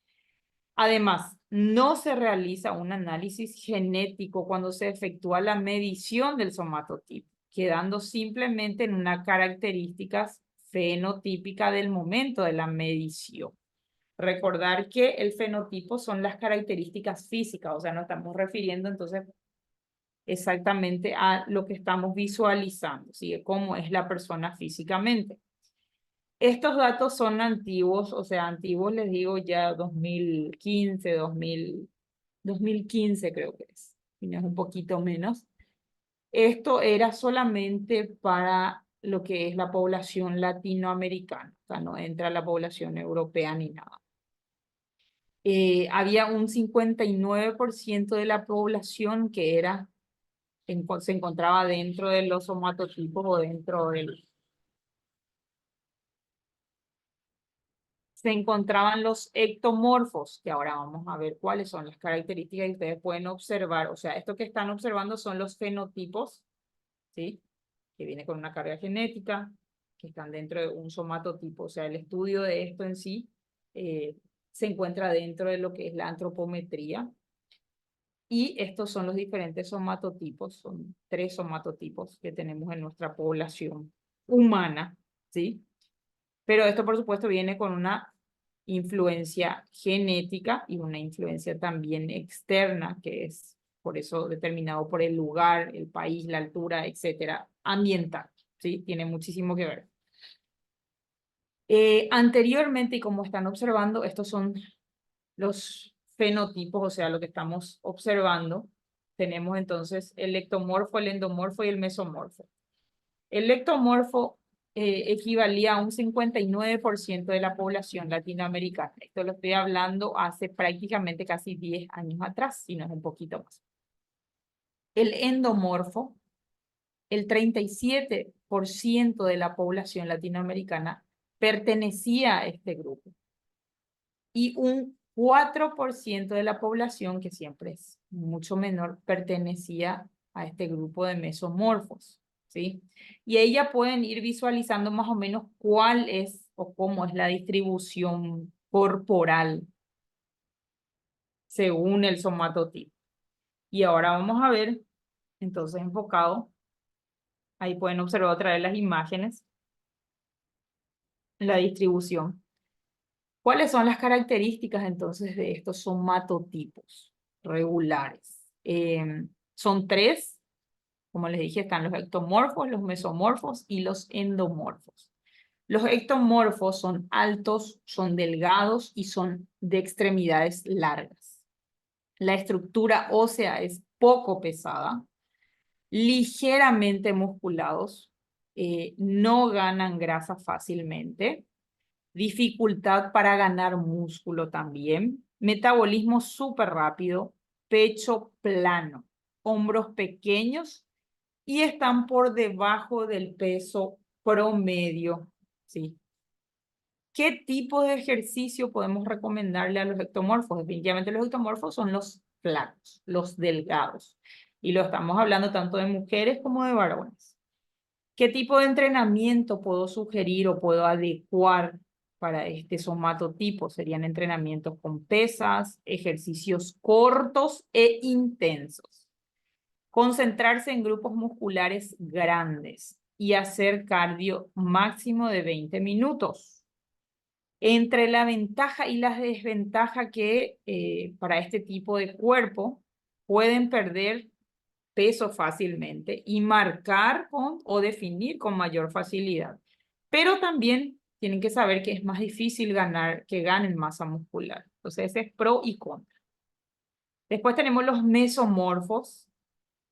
Además, no se realiza un análisis genético cuando se efectúa la medición del somatotipo, quedando simplemente en una característica fenotípica del momento de la medición. Recordar que el fenotipo son las características físicas, o sea, nos estamos refiriendo entonces exactamente a lo que estamos visualizando, ¿sí? Cómo es la persona físicamente. Estos datos son antiguos, o sea, antiguos les digo ya 2015, 2015 creo que es, y no es un poquito menos. Esto era solamente para lo que es la población latinoamericana, o sea, no entra la población europea ni nada. Había un 59% de la población que se encontraba dentro de los somatotipos o dentro del... Se encontraban los ectomorfos, que ahora vamos a ver cuáles son las características que ustedes pueden observar. O sea, esto que están observando son los fenotipos, ¿sí? Que viene con una carga genética, que están dentro de un somatotipo. O sea, el estudio de esto en sí se encuentra dentro de lo que es la antropometría. Y estos son los diferentes somatotipos, son 3 somatotipos que tenemos en nuestra población humana, ¿sí? Pero esto, por supuesto, viene con una influencia genética y una influencia también externa, que es por eso determinado por el lugar, el país, la altura, etcétera, ambiental, ¿sí? Tiene muchísimo que ver. Anteriormente, y como están observando, estos son los fenotipos, o sea, lo que estamos observando. Tenemos entonces el ectomorfo, el endomorfo y el mesomorfo. El ectomorfo equivalía a un 59% de la población latinoamericana. Esto lo estoy hablando hace prácticamente casi 10 años atrás, si no es un poquito más. El endomorfo, el 37% de la población latinoamericana pertenecía a este grupo. Y un 4% de la población, que siempre es mucho menor, pertenecía a este grupo de mesomorfos, ¿sí? Y ahí ya pueden ir visualizando más o menos cuál es o cómo es la distribución corporal según el somatotipo. Y ahora vamos a ver, entonces enfocado, ahí pueden observar otra vez las imágenes, la distribución. ¿Cuáles son las características entonces de estos somatotipos regulares? Son tres, como les dije, están los ectomorfos, los mesomorfos y los endomorfos. Los ectomorfos son altos, son delgados y son de extremidades largas. La estructura ósea es poco pesada, ligeramente musculados, no ganan grasa fácilmente, dificultad para ganar músculo también, metabolismo súper rápido, pecho plano, hombros pequeños y están por debajo del peso promedio, ¿sí? ¿Qué tipo de ejercicio podemos recomendarle a los ectomorfos? Definitivamente los ectomorfos son los flacos, los delgados. Y lo estamos hablando tanto de mujeres como de varones. ¿Qué tipo de entrenamiento puedo sugerir o puedo adecuar para este somatotipo? Serían entrenamientos con pesas, ejercicios cortos e intensos. Concentrarse en grupos musculares grandes y hacer cardio máximo de 20 minutos. Entre la ventaja y la desventaja que para este tipo de cuerpo pueden perder peso fácilmente y marcar con o definir con mayor facilidad. Pero también tienen que saber que es más difícil ganar, que ganen masa muscular. Entonces, ese es pro y contra. Después tenemos los mesomorfos,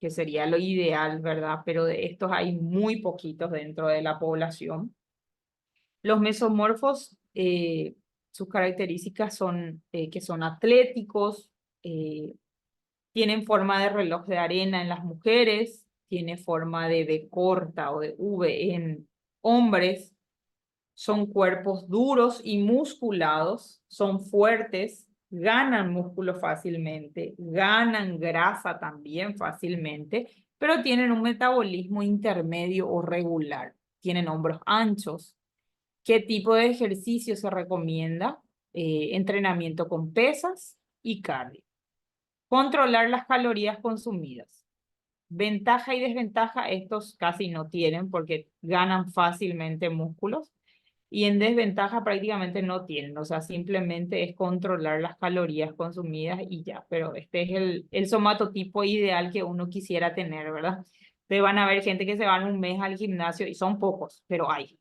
que sería lo ideal, ¿verdad? Pero de estos hay muy poquitos dentro de la población. Los mesomorfos, sus características son que son atléticos, tienen forma de reloj de arena en las mujeres, tiene forma de B corta o de V en hombres, son cuerpos duros y musculados, son fuertes, ganan músculo fácilmente, ganan grasa también fácilmente, pero tienen un metabolismo intermedio o regular, tienen hombros anchos. ¿Qué tipo de ejercicio se recomienda? Entrenamiento con pesas y cardio. Controlar las calorías consumidas. Ventaja y desventaja, estos casi no tienen porque ganan fácilmente músculos y en desventaja prácticamente no tienen, o sea, simplemente es controlar las calorías consumidas y ya, pero este es el somatotipo ideal que uno quisiera tener, ¿verdad? Ustedes van a ver gente que se van un mes al gimnasio y son pocos, pero hay.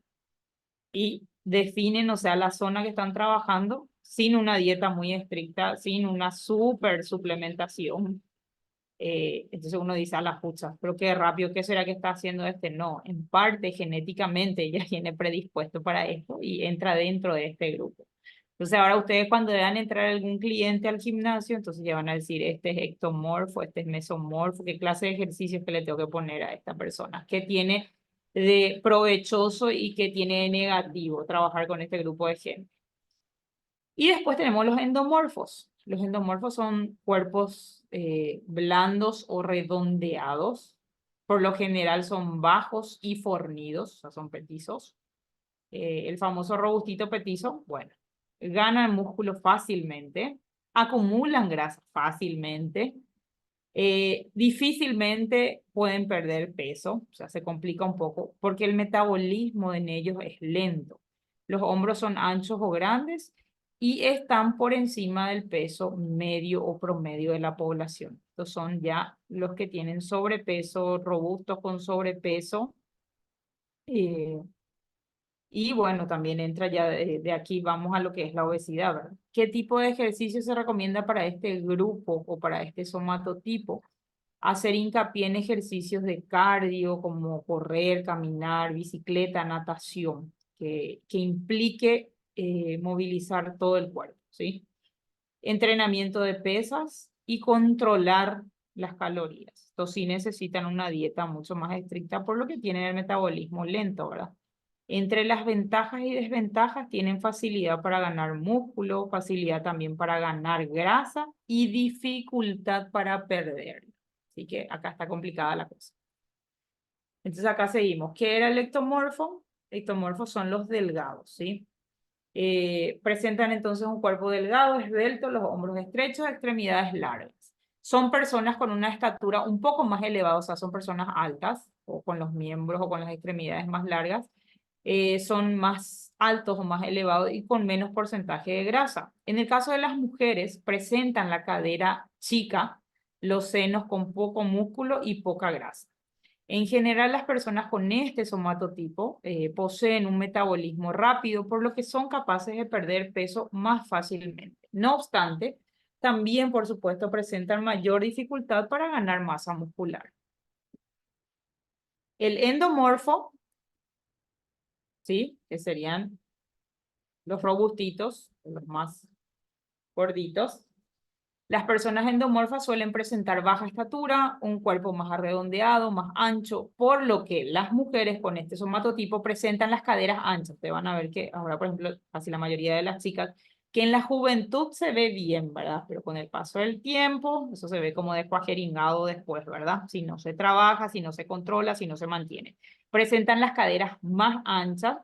Y definen, o sea, la zona que están trabajando sin una dieta muy estricta, sin una super suplementación. Entonces uno dice a la pucha, pero qué rápido, ¿qué será que está haciendo este? No, en parte genéticamente ya viene predispuesto para esto y entra dentro de este grupo. Entonces ahora ustedes cuando vean entrar algún cliente al gimnasio, entonces ya van a decir, este es ectomorfo, este es mesomorfo, qué clase de ejercicios que le tengo que poner a esta persona, qué tiene de provechoso y qué tiene de negativo trabajar con este grupo de gente. Y después tenemos los endomorfos. Los endomorfos son cuerpos blandos o redondeados. Por lo general son bajos y fornidos, o sea, son petizos. El famoso robustito petizo, bueno, ganan músculo fácilmente, acumulan grasa fácilmente, difícilmente pueden perder peso, o sea, se complica un poco, porque el metabolismo en ellos es lento. Los hombros son anchos o grandes y están por encima del peso medio o promedio de la población. Estos son ya los que tienen sobrepeso, robustos con sobrepeso. eh, y bueno, también entra ya de aquí, vamos a lo que es la obesidad, ¿verdad? ¿Qué tipo de ejercicio se recomienda para este grupo o para este somatotipo? Hacer hincapié en ejercicios de cardio como correr, caminar, bicicleta, natación, que implique movilizar todo el cuerpo, ¿sí? Entrenamiento de pesas y controlar las calorías. Estos sí necesitan una dieta mucho más estricta por lo que tienen el metabolismo lento, ¿verdad? Entre las ventajas y desventajas tienen facilidad para ganar músculo, facilidad también para ganar grasa y dificultad para perder. Así que acá está complicada la cosa. Entonces acá seguimos. ¿Qué era el ectomorfo? Ectomorfos son los delgados, ¿sí? Presentan entonces un cuerpo delgado, esbelto, los hombros estrechos, extremidades largas. Son personas con una estatura un poco más elevada, o sea, son personas altas, o con los miembros o con las extremidades más largas. Son más altos o más elevados y con menos porcentaje de grasa. En el caso de las mujeres, presentan la cadera chica, los senos con poco músculo y poca grasa. En general, las personas con este somatotipo poseen un metabolismo rápido, por lo que son capaces de perder peso más fácilmente. No obstante, también, por supuesto, presentan mayor dificultad para ganar masa muscular. El endomorfo, ¿sí? Que serían los robustitos, los más gorditos. Las personas endomorfas suelen presentar baja estatura, un cuerpo más redondeado, más ancho, por lo que las mujeres con este somatotipo presentan las caderas anchas. Ustedes van a ver que ahora, por ejemplo, casi la mayoría de las chicas, que en la juventud se ve bien, ¿verdad? Pero con el paso del tiempo, eso se ve como descuajeringado después, ¿verdad? Si no se trabaja, si no se controla, si no se mantiene. Presentan las caderas más anchas,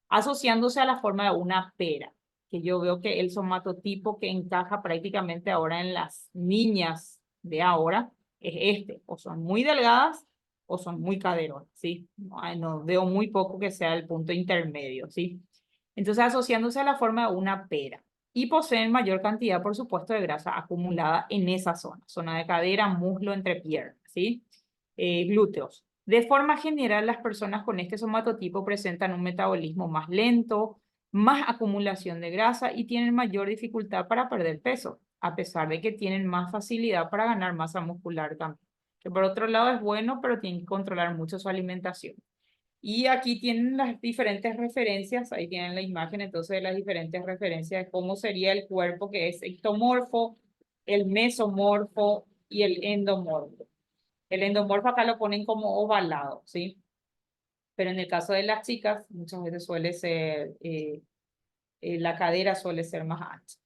asociándose a la forma de una pera, que yo veo que el somatotipo que encaja prácticamente ahora en las niñas de ahora es este, o son muy delgadas o son muy caderonas, ¿sí? No veo muy poco que sea el punto intermedio, ¿sí? Entonces, asociándose a la forma de una pera y poseen mayor cantidad, por supuesto, de grasa acumulada en esa zona de cadera, muslo, entrepierna, ¿sí? Glúteos. De forma general, las personas con este somatotipo presentan un metabolismo más lento, más acumulación de grasa y tienen mayor dificultad para perder peso, a pesar de que tienen más facilidad para ganar masa muscular también. Que por otro lado es bueno, pero tienen que controlar mucho su alimentación. Y aquí tienen las diferentes referencias, ahí tienen la imagen entonces de las diferentes referencias de cómo sería el cuerpo, que es ectomorfo, el mesomorfo y el endomorfo. El endomorfo acá lo ponen como ovalado, ¿sí? Pero en el caso de las chicas, muchas veces suele ser, la cadera suele ser más ancha.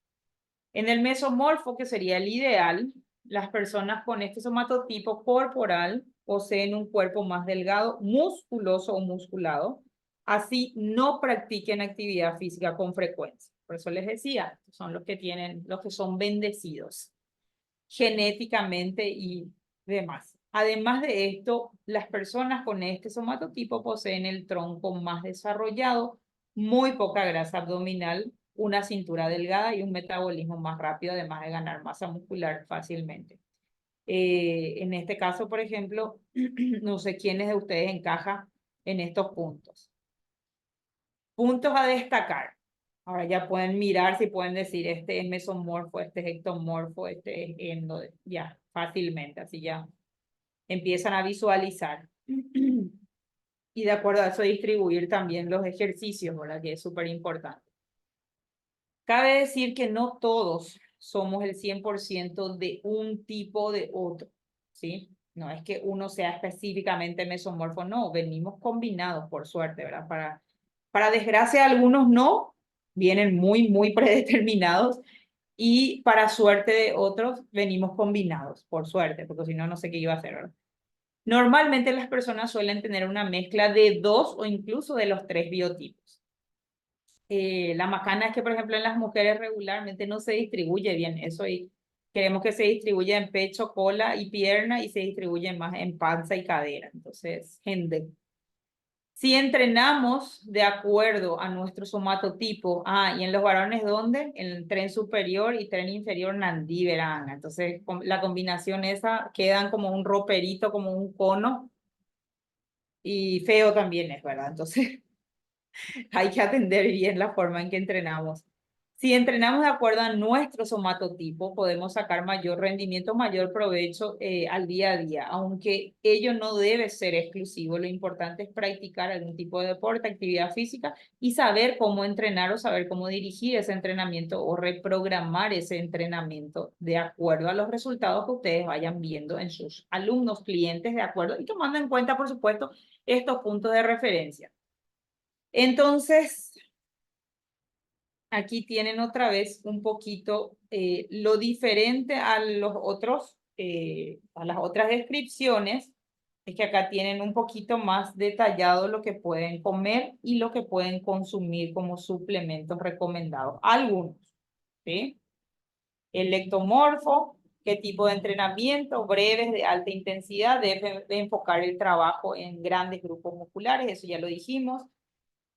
En el mesomorfo, que sería el ideal, las personas con este somatotipo corporal poseen un cuerpo más delgado, musculoso o musculado, así no practiquen actividad física con frecuencia. Por eso les decía, son los que tienen, los que son bendecidos genéticamente y demás. Además de esto, las personas con este somatotipo poseen el tronco más desarrollado, muy poca grasa abdominal, una cintura delgada y un metabolismo más rápido, además de ganar masa muscular fácilmente. En este caso, por ejemplo, no sé quiénes de ustedes encaja en estos puntos. Puntos a destacar. Ahora ya pueden mirar si pueden decir este es mesomorfo, este es ectomorfo, este es endo, ya fácilmente, así ya empiezan a visualizar. Y de acuerdo a eso distribuir también los ejercicios, ¿verdad? Que es súper importante. Cabe decir que no todos somos el 100% de un tipo o de otro, ¿sí? No es que uno sea específicamente mesomorfo, no, venimos combinados por suerte, ¿verdad? Para desgracia algunos no, vienen muy predeterminados y para suerte de otros venimos combinados, por suerte, porque si no, no sé qué iba a hacer, ¿verdad? Normalmente las personas suelen tener una mezcla de 2 o incluso de los 3 biotipos. La macana es que, por ejemplo, en las mujeres regularmente no se distribuye bien eso y queremos que se distribuya en pecho, cola y pierna y se distribuye más en panza y cadera. Entonces, gente. Si entrenamos de acuerdo a nuestro somatotipo, y en los varones, ¿dónde? En el tren superior y tren inferior, Nandí, verán. Entonces, la combinación esa quedan como un roperito, como un cono, y feo también es, ¿verdad? Entonces, hay que atender bien la forma en que entrenamos. Si entrenamos de acuerdo a nuestro somatotipo, podemos sacar mayor rendimiento, mayor provecho al día a día, aunque ello no debe ser exclusivo. Lo importante es practicar algún tipo de deporte, actividad física y saber cómo entrenar o saber cómo dirigir ese entrenamiento o reprogramar ese entrenamiento de acuerdo a los resultados que ustedes vayan viendo en sus alumnos, clientes, de acuerdo, y tomando en cuenta, por supuesto, estos puntos de referencia. Entonces, aquí tienen otra vez un poquito lo diferente a los otros, a las otras descripciones, es que acá tienen un poquito más detallado lo que pueden comer y lo que pueden consumir como suplementos recomendados. Algunos, ¿sí? El ectomorfo, qué tipo de entrenamiento, breves, de alta intensidad, debe enfocar el trabajo en grandes grupos musculares, eso ya lo dijimos.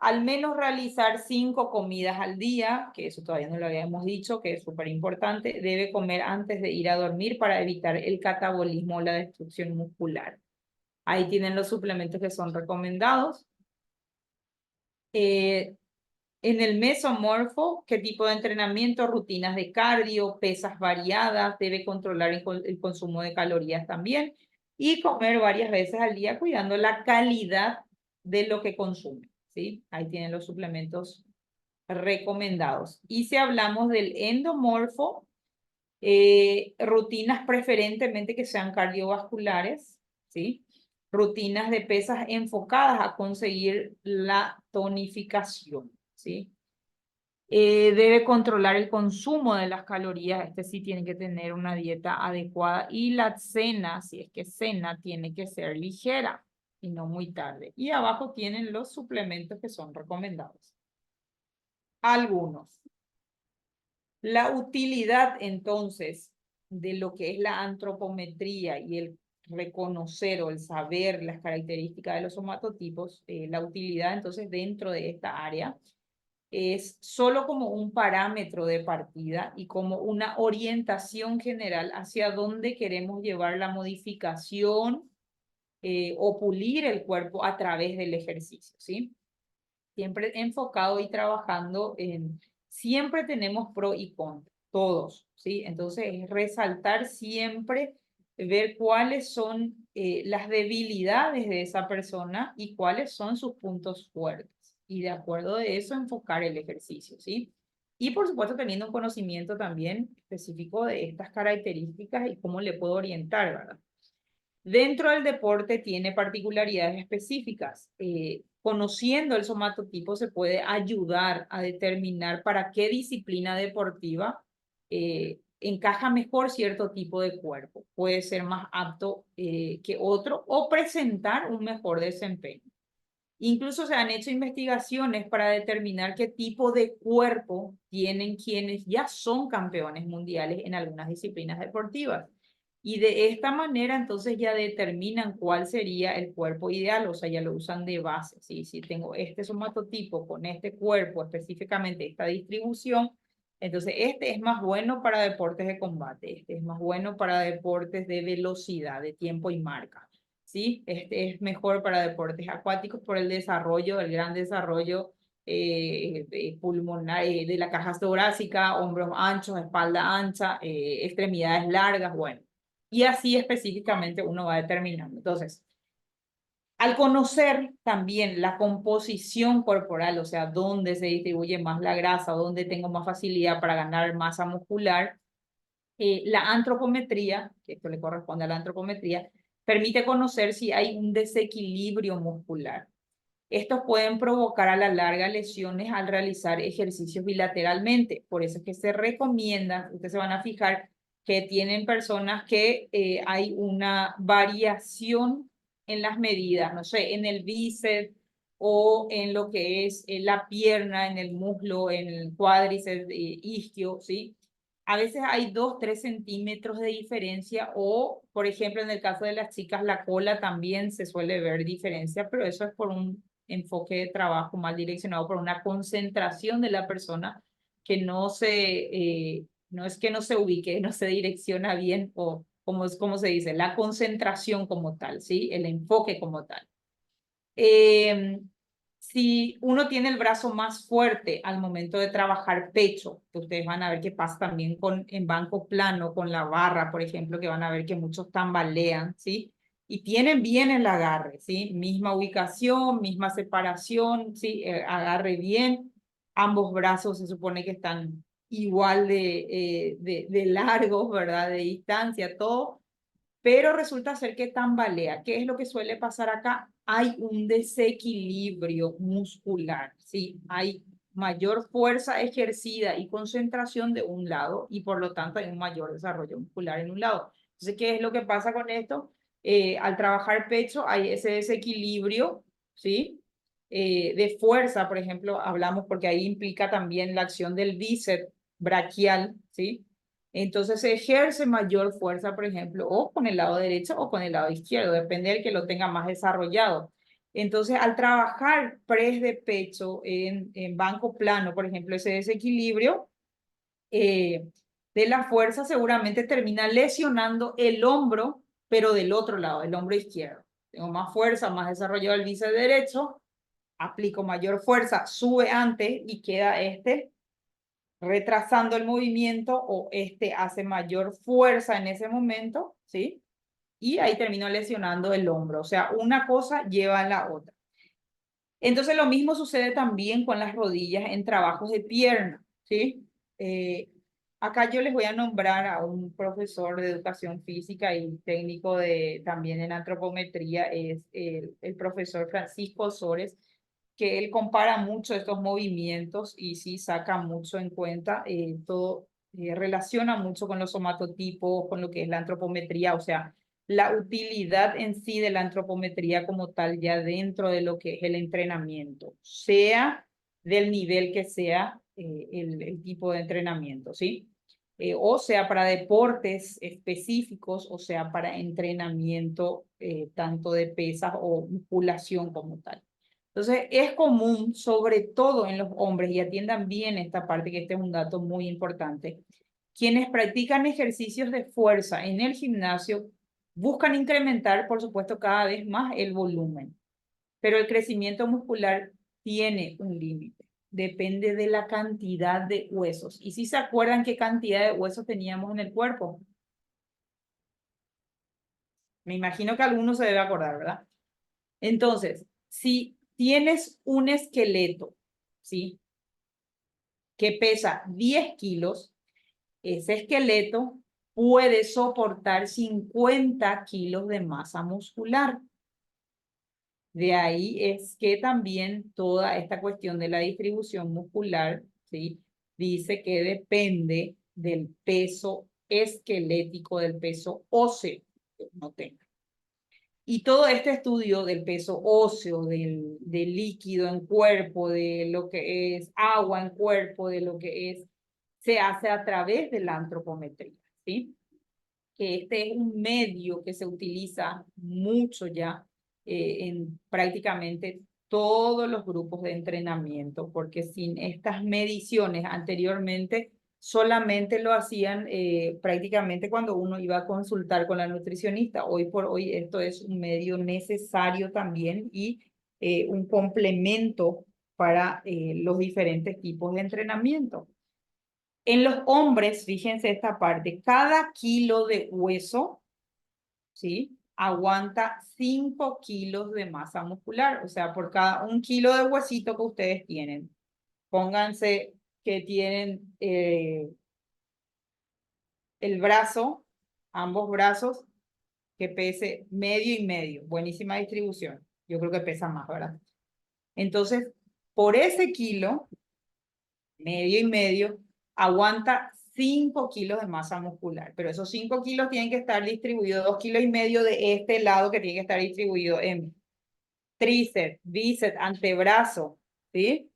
Al menos realizar 5 comidas al día, que eso todavía no lo habíamos dicho, que es súper importante. Debe comer antes de ir a dormir para evitar el catabolismo o la destrucción muscular. Ahí tienen los suplementos que son recomendados. En el mesomorfo, qué tipo de entrenamiento, rutinas de cardio, pesas variadas, debe controlar el consumo de calorías también y comer varias veces al día cuidando la calidad de lo que consume, ¿sí? Ahí tienen los suplementos recomendados. Y si hablamos del endomorfo, rutinas preferentemente que sean cardiovasculares, ¿sí? Rutinas de pesas enfocadas a conseguir la tonificación, ¿sí? Debe controlar el consumo de las calorías, este sí tiene que tener una dieta adecuada y la cena, si es que cena, tiene que ser ligera y no muy tarde. Y abajo tienen los suplementos que son recomendados. Algunos. La utilidad entonces de lo que es la antropometría y el reconocer o el saber las características de los somatotipos, la utilidad entonces dentro de esta área es solo como un parámetro de partida y como una orientación general hacia dónde queremos llevar la modificación o pulir el cuerpo a través del ejercicio, ¿sí? Siempre enfocado y trabajando en, siempre tenemos pro y contra, todos, ¿sí? Entonces, es resaltar siempre, ver cuáles son las debilidades de esa persona y cuáles son sus puntos fuertes. Y de acuerdo de eso, enfocar el ejercicio, ¿sí? Y por supuesto, teniendo un conocimiento también específico de estas características y cómo le puedo orientar, ¿verdad? Dentro del deporte tiene particularidades específicas. Conociendo el somatotipo se puede ayudar a determinar para qué disciplina deportiva encaja mejor cierto tipo de cuerpo. Puede ser más apto que otro o presentar un mejor desempeño. Incluso se han hecho investigaciones para determinar qué tipo de cuerpo tienen quienes ya son campeones mundiales en algunas disciplinas deportivas. Y de esta manera entonces ya determinan cuál sería el cuerpo ideal, o sea, ya lo usan de base. ¿Sí? Si tengo este somatotipo con este cuerpo, específicamente esta distribución, entonces este es más bueno para deportes de combate, este es más bueno para deportes de velocidad, de tiempo y marca. ¿Sí? Este es mejor para deportes acuáticos por el desarrollo, el gran desarrollo pulmonar, de la caja torácica, hombros anchos, espalda ancha, extremidades largas, bueno. Y así específicamente uno va determinando. Entonces, al conocer también la composición corporal, o sea, dónde se distribuye más la grasa, dónde tengo más facilidad para ganar masa muscular, la antropometría, que esto le corresponde a la antropometría, permite conocer si hay un desequilibrio muscular. Estos pueden provocar a la larga lesiones al realizar ejercicios bilateralmente. Por eso es que se recomienda, ustedes se van a fijar que tienen personas que hay una variación en las medidas, no sé, en el bíceps o en lo que es la pierna, en el muslo, en el cuádriceps isquio, ¿sí? A veces hay 2, 3 centímetros de diferencia o, por ejemplo, en el caso de las chicas, la cola también se suele ver diferencia, pero eso es por un enfoque de trabajo mal direccionado por una concentración de la persona que no es que no se ubique, no se direcciona bien o como se dice, la concentración como tal, ¿sí? El enfoque como tal. Eh, si uno tiene el brazo más fuerte al momento de trabajar pecho, que ustedes van a ver que pasa también en banco plano, con la barra, por ejemplo, que van a ver que muchos tambalean, ¿sí? Y tienen bien el agarre, ¿sí? Misma ubicación, misma separación, ¿sí? Agarre bien. Ambos brazos se supone que están igual de largos, ¿verdad? De distancia, todo, pero resulta ser que tambalea. ¿Qué es lo que suele pasar acá? Hay un desequilibrio muscular, ¿sí? Hay mayor fuerza ejercida y concentración de un lado y por lo tanto hay un mayor desarrollo muscular en un lado. Entonces, ¿qué es lo que pasa con esto? Al trabajar pecho hay ese desequilibrio, ¿sí? De fuerza, por ejemplo, hablamos porque ahí implica también la acción del bíceps braquial, ¿sí? Entonces se ejerce mayor fuerza, por ejemplo, o con el lado derecho o con el lado izquierdo, depende del que lo tenga más desarrollado. Entonces, al trabajar press de pecho en banco plano, por ejemplo, ese desequilibrio eh, de la fuerza seguramente termina lesionando el hombro, pero del otro lado, el hombro izquierdo. Tengo más fuerza, más desarrollado el bíceps derecho, aplico mayor fuerza, sube antes y queda este retrasando el movimiento o este hace mayor fuerza en ese momento, ¿sí? Y ahí termino lesionando el hombro. O sea, una cosa lleva a la otra. Entonces, lo mismo sucede también con las rodillas en trabajos de pierna, ¿sí? Eh, Acá yo les voy a nombrar a un profesor de educación física y técnico también en antropometría, es el profesor Francisco Osores, que él compara mucho estos movimientos y sí saca mucho en cuenta todo, relaciona mucho con los somatotipos, con lo que es la antropometría, o sea, la utilidad en sí de la antropometría como tal ya dentro de lo que es el entrenamiento, sea del nivel que sea el tipo de entrenamiento, ¿sí? O sea para deportes específicos, o sea para entrenamiento tanto de pesas o musculación como tal. Entonces, es común, sobre todo en los hombres, y atiendan bien esta parte, que este es un dato muy importante, quienes practican ejercicios de fuerza en el gimnasio buscan incrementar, por supuesto, cada vez más el volumen, pero el crecimiento muscular tiene un límite. Depende de la cantidad de huesos. Y si se acuerdan qué cantidad de huesos teníamos en el cuerpo, me imagino que alguno se debe acordar, ¿verdad? Entonces, si tienes un esqueleto, ¿sí? Que pesa 10 kilos, ese esqueleto puede soportar 50 kilos de masa muscular. De ahí es que también toda esta cuestión de la distribución muscular, ¿sí? Dice que depende del peso esquelético, del peso óseo que uno tenga. Y todo este estudio del peso óseo, del líquido en cuerpo, de lo que es agua en cuerpo, de lo que es, se hace a través de la antropometría, ¿sí? Que este es un medio que se utiliza mucho ya en prácticamente todos los grupos de entrenamiento, porque sin estas mediciones anteriormente solamente lo hacían prácticamente cuando uno iba a consultar con la nutricionista. Hoy por hoy esto es un medio necesario también y un complemento para los diferentes tipos de entrenamiento. En los hombres, fíjense esta parte, cada kilo de hueso, ¿sí? Aguanta 5 kilos de masa muscular. O sea, por cada 1 kilo de huesito que ustedes tienen, pónganse que tienen el brazo, ambos brazos, que pese medio y medio. Buenísima distribución. Yo creo que pesa más, ¿verdad? Entonces, por ese kilo, medio y medio, aguanta 5 kilos de masa muscular, pero esos 5 kilos tienen que estar distribuidos, 2,5 kilos de este lado que tiene que estar distribuido en tríceps, bíceps, antebrazo, ¿sí?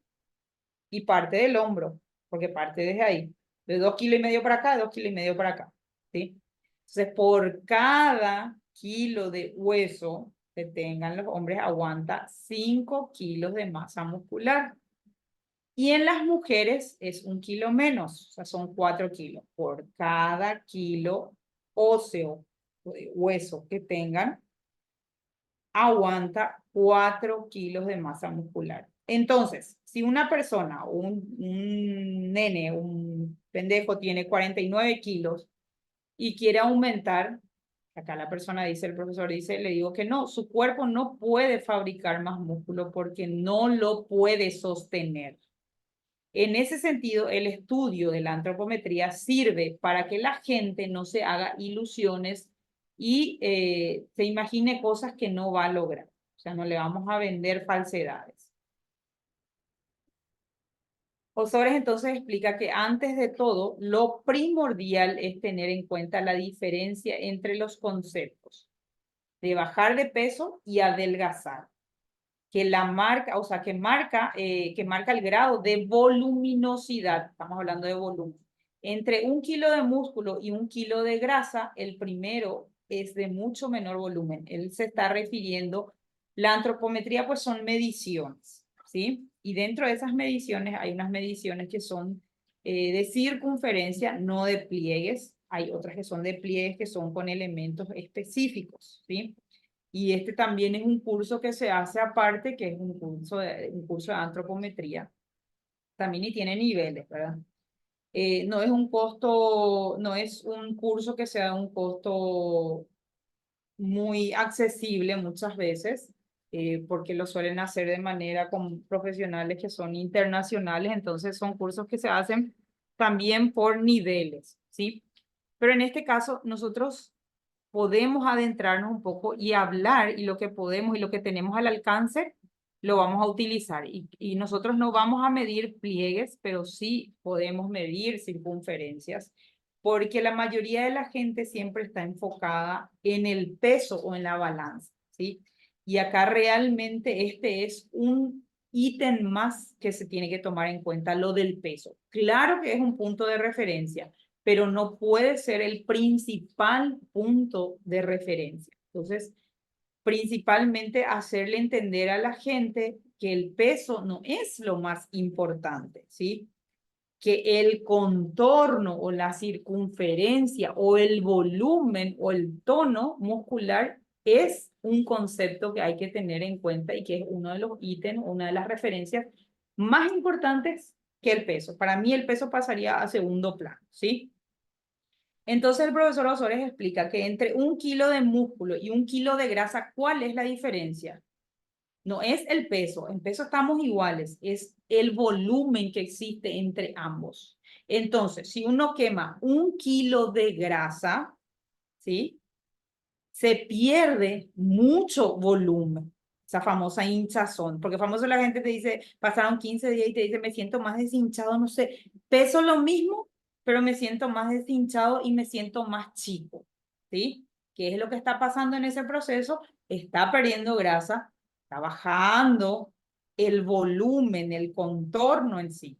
Y parte del hombro, porque parte desde ahí, de 2,5 kilos para acá, 2,5 kilos para acá, ¿sí? Entonces, por cada kilo de hueso, que tengan los hombres aguanta 5 kilos de masa muscular. Y en las mujeres es 1 kilo menos, o sea, son 4 kilos. Por cada kilo óseo, hueso que tengan, aguanta 4 kilos de masa muscular. Entonces, si una persona, un nene, un pendejo tiene 49 kilos y quiere aumentar, acá la persona dice, el profesor dice, le digo que no, su cuerpo no puede fabricar más músculo porque no lo puede sostener. En ese sentido, el estudio de la antropometría sirve para que la gente no se haga ilusiones y se imagine cosas que no va a lograr. O sea, no le vamos a vender falsedades. Osores entonces explica que antes de todo, lo primordial es tener en cuenta la diferencia entre los conceptos de bajar de peso y adelgazar, que la marca, o sea, que marca el grado de voluminosidad, estamos hablando de volumen. Entre 1 kilo de músculo y 1 kilo de grasa, el primero es de mucho menor volumen. Él se está refiriendo, la antropometría pues son mediciones, ¿sí? Y dentro de esas mediciones hay unas mediciones que son de circunferencia, no de pliegues. Hay otras que son de pliegues que son con elementos específicos, ¿sí? Y este también es un curso que se hace aparte, que es un curso de antropometría. También y tiene niveles, ¿verdad? No es un costo, no es un curso que sea un costo muy accesible muchas veces, porque lo suelen hacer de manera con profesionales que son internacionales, entonces son cursos que se hacen también por niveles, ¿sí? Pero en este caso, nosotros podemos adentrarnos un poco y hablar y lo que podemos y lo que tenemos al alcance lo vamos a utilizar. Y nosotros no vamos a medir pliegues, pero sí podemos medir circunferencias, porque la mayoría de la gente siempre está enfocada en el peso o en la balanza, ¿sí? Y acá realmente este es un ítem más que se tiene que tomar en cuenta, lo del peso. Claro que es un punto de referencia, pero no puede ser el principal punto de referencia. Entonces, principalmente hacerle entender a la gente que el peso no es lo más importante, ¿sí? Que el contorno o la circunferencia o el volumen o el tono muscular es un concepto que hay que tener en cuenta y que es uno de los ítems, una de las referencias más importantes que el peso. Para mí el peso pasaría a segundo plano, ¿sí? Entonces el profesor Osores explica que entre 1 kilo de músculo y 1 kilo de grasa, ¿cuál es la diferencia? No es el peso, en peso estamos iguales, es el volumen que existe entre ambos. Entonces, si uno quema 1 kilo de grasa, ¿sí? Se pierde mucho volumen, esa famosa hinchazón, porque famoso la gente te dice, pasaron 15 días y te dice, me siento más deshinchado, no sé, peso lo mismo, pero me siento más deshinchado y me siento más chico, ¿sí? ¿Qué es lo que está pasando en ese proceso? Está perdiendo grasa, está bajando el volumen, el contorno en sí,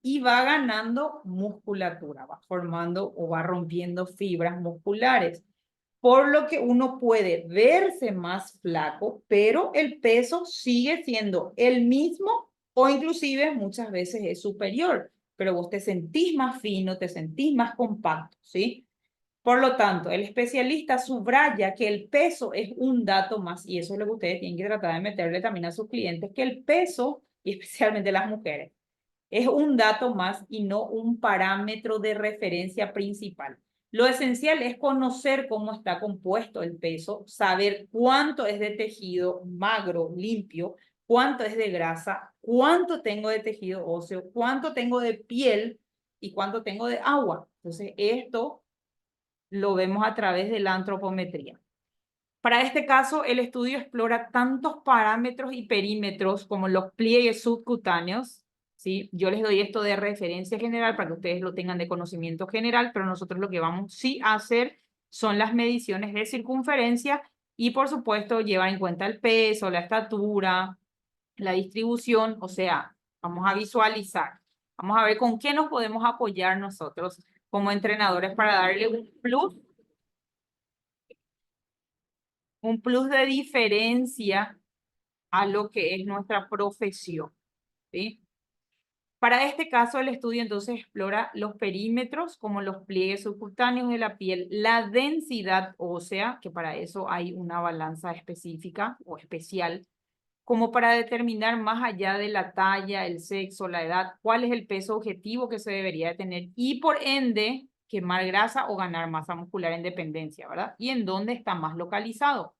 y va ganando musculatura, va formando o va rompiendo fibras musculares, por lo que uno puede verse más flaco, pero el peso sigue siendo el mismo o inclusive muchas veces es superior, pero vos te sentís más fino, te sentís más compacto, ¿sí? Por lo tanto, el especialista subraya que el peso es un dato más, y eso es lo que ustedes tienen que tratar de meterle también a sus clientes, que el peso, y especialmente las mujeres, es un dato más y no un parámetro de referencia principal. Lo esencial es conocer cómo está compuesto el peso, saber cuánto es de tejido magro, limpio, cuánto es de grasa, cuánto tengo de tejido óseo, cuánto tengo de piel y cuánto tengo de agua. Entonces, esto lo vemos a través de la antropometría. Para este caso, el estudio explora tantos parámetros y perímetros como los pliegues subcutáneos, ¿sí? Yo les doy esto de referencia general para que ustedes lo tengan de conocimiento general, pero nosotros lo que vamos sí a hacer son las mediciones de circunferencia y, por supuesto, llevar en cuenta el peso, la estatura, la distribución, o sea, vamos a visualizar. Vamos a ver con qué nos podemos apoyar nosotros como entrenadores para darle un plus un plus de diferencia a lo que es nuestra profesión, ¿sí? Para este caso, el estudio entonces explora los perímetros como los pliegues subcutáneos de la piel, la densidad ósea, que para eso hay una balanza específica o especial, como para determinar más allá de la talla, el sexo, la edad, cuál es el peso objetivo que se debería de tener y por ende quemar grasa o ganar masa muscular en dependencia, ¿verdad? Y en dónde está más localizado.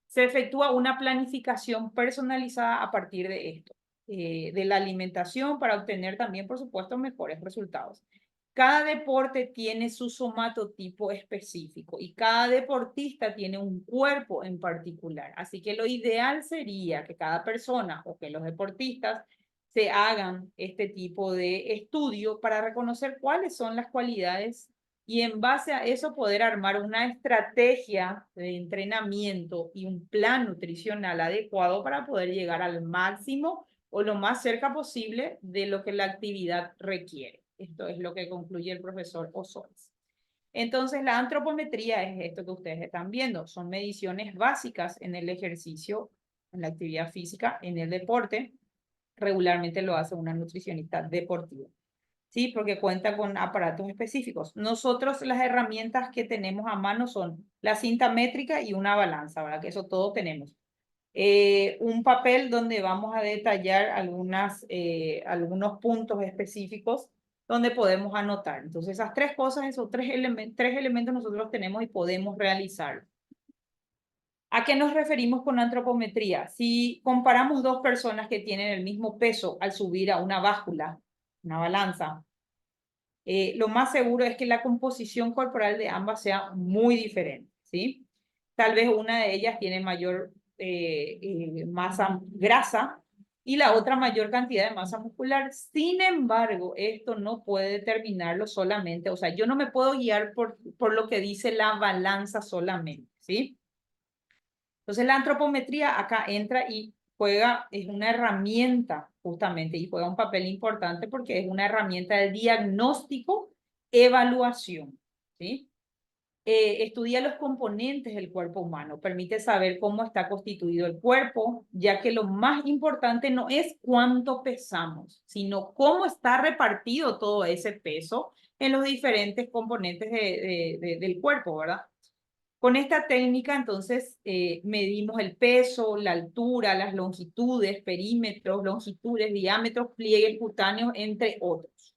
Se efectúa una planificación personalizada a partir de esto, de la alimentación para obtener también, por supuesto, mejores resultados. Cada deporte tiene su somatotipo específico y cada deportista tiene un cuerpo en particular. Así que lo ideal sería que cada persona o que los deportistas se hagan este tipo de estudio para reconocer cuáles son las cualidades y en base a eso poder armar una estrategia de entrenamiento y un plan nutricional adecuado para poder llegar al máximo o lo más cerca posible de lo que la actividad requiere. Esto es lo que concluye el profesor Osoris. Entonces, la antropometría es esto que ustedes están viendo. Son mediciones básicas en el ejercicio, en la actividad física, en el deporte. Regularmente lo hace una nutricionista deportiva. ¿Sí? Porque cuenta con aparatos específicos. Nosotros las herramientas que tenemos a mano son la cinta métrica y una balanza, ¿verdad? Que eso todos tenemos. Un papel donde vamos a detallar algunos puntos específicos donde podemos anotar. Entonces, esas tres cosas, esos tres elementos nosotros tenemos y podemos realizarlo. ¿A qué nos referimos con antropometría? Si comparamos dos personas que tienen el mismo peso al subir a una báscula, una balanza, lo más seguro es que la composición corporal de ambas sea muy diferente, ¿sí? Tal vez una de ellas tiene mayor masa grasa y la otra mayor cantidad de masa muscular. Sin embargo, esto no puede determinarlo solamente, o sea, yo no me puedo guiar por lo que dice la balanza solamente, ¿sí? Entonces la antropometría acá entra y juega, es una herramienta justamente y juega un papel importante porque es una herramienta de diagnóstico, evaluación, ¿sí? Estudia los componentes del cuerpo humano, permite saber cómo está constituido el cuerpo, ya que lo más importante no es cuánto pesamos, sino cómo está repartido todo ese peso en los diferentes componentes del cuerpo, ¿verdad? Con esta técnica, entonces, medimos el peso, la altura, las longitudes, perímetros, longitudes, diámetros, pliegues cutáneos, entre otros.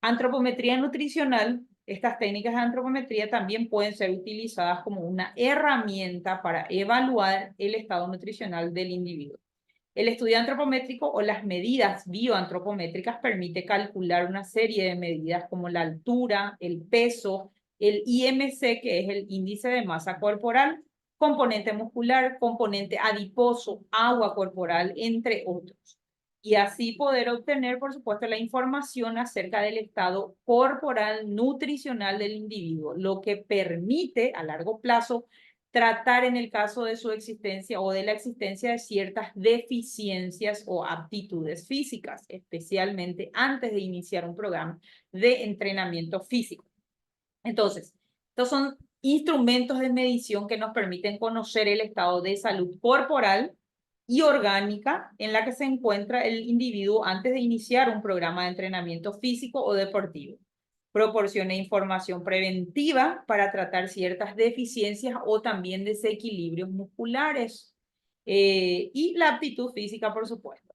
Antropometría nutricional. Estas técnicas de antropometría también pueden ser utilizadas como una herramienta para evaluar el estado nutricional del individuo. El estudio antropométrico o las medidas bioantropométricas permite calcular una serie de medidas como la altura, el peso, el IMC, que es el índice de masa corporal, componente muscular, componente adiposo, agua corporal, entre otros. Y así poder obtener, por supuesto, la información acerca del estado corporal nutricional del individuo, lo que permite a largo plazo tratar en el caso de su existencia o de la existencia de ciertas deficiencias o aptitudes físicas, especialmente antes de iniciar un programa de entrenamiento físico. Entonces, estos son instrumentos de medición que nos permiten conocer el estado de salud corporal y orgánica en la que se encuentra el individuo antes de iniciar un programa de entrenamiento físico o deportivo. Proporciona información preventiva para tratar ciertas deficiencias o también desequilibrios musculares y la aptitud física, por supuesto.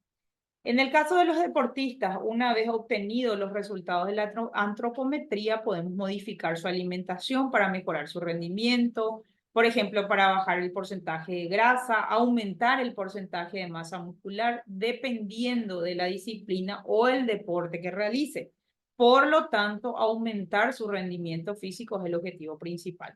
En el caso de los deportistas, una vez obtenidos los resultados de la antropometría, podemos modificar su alimentación para mejorar su rendimiento, por ejemplo, para bajar el porcentaje de grasa, aumentar el porcentaje de masa muscular, dependiendo de la disciplina o el deporte que realice. Por lo tanto, aumentar su rendimiento físico es el objetivo principal.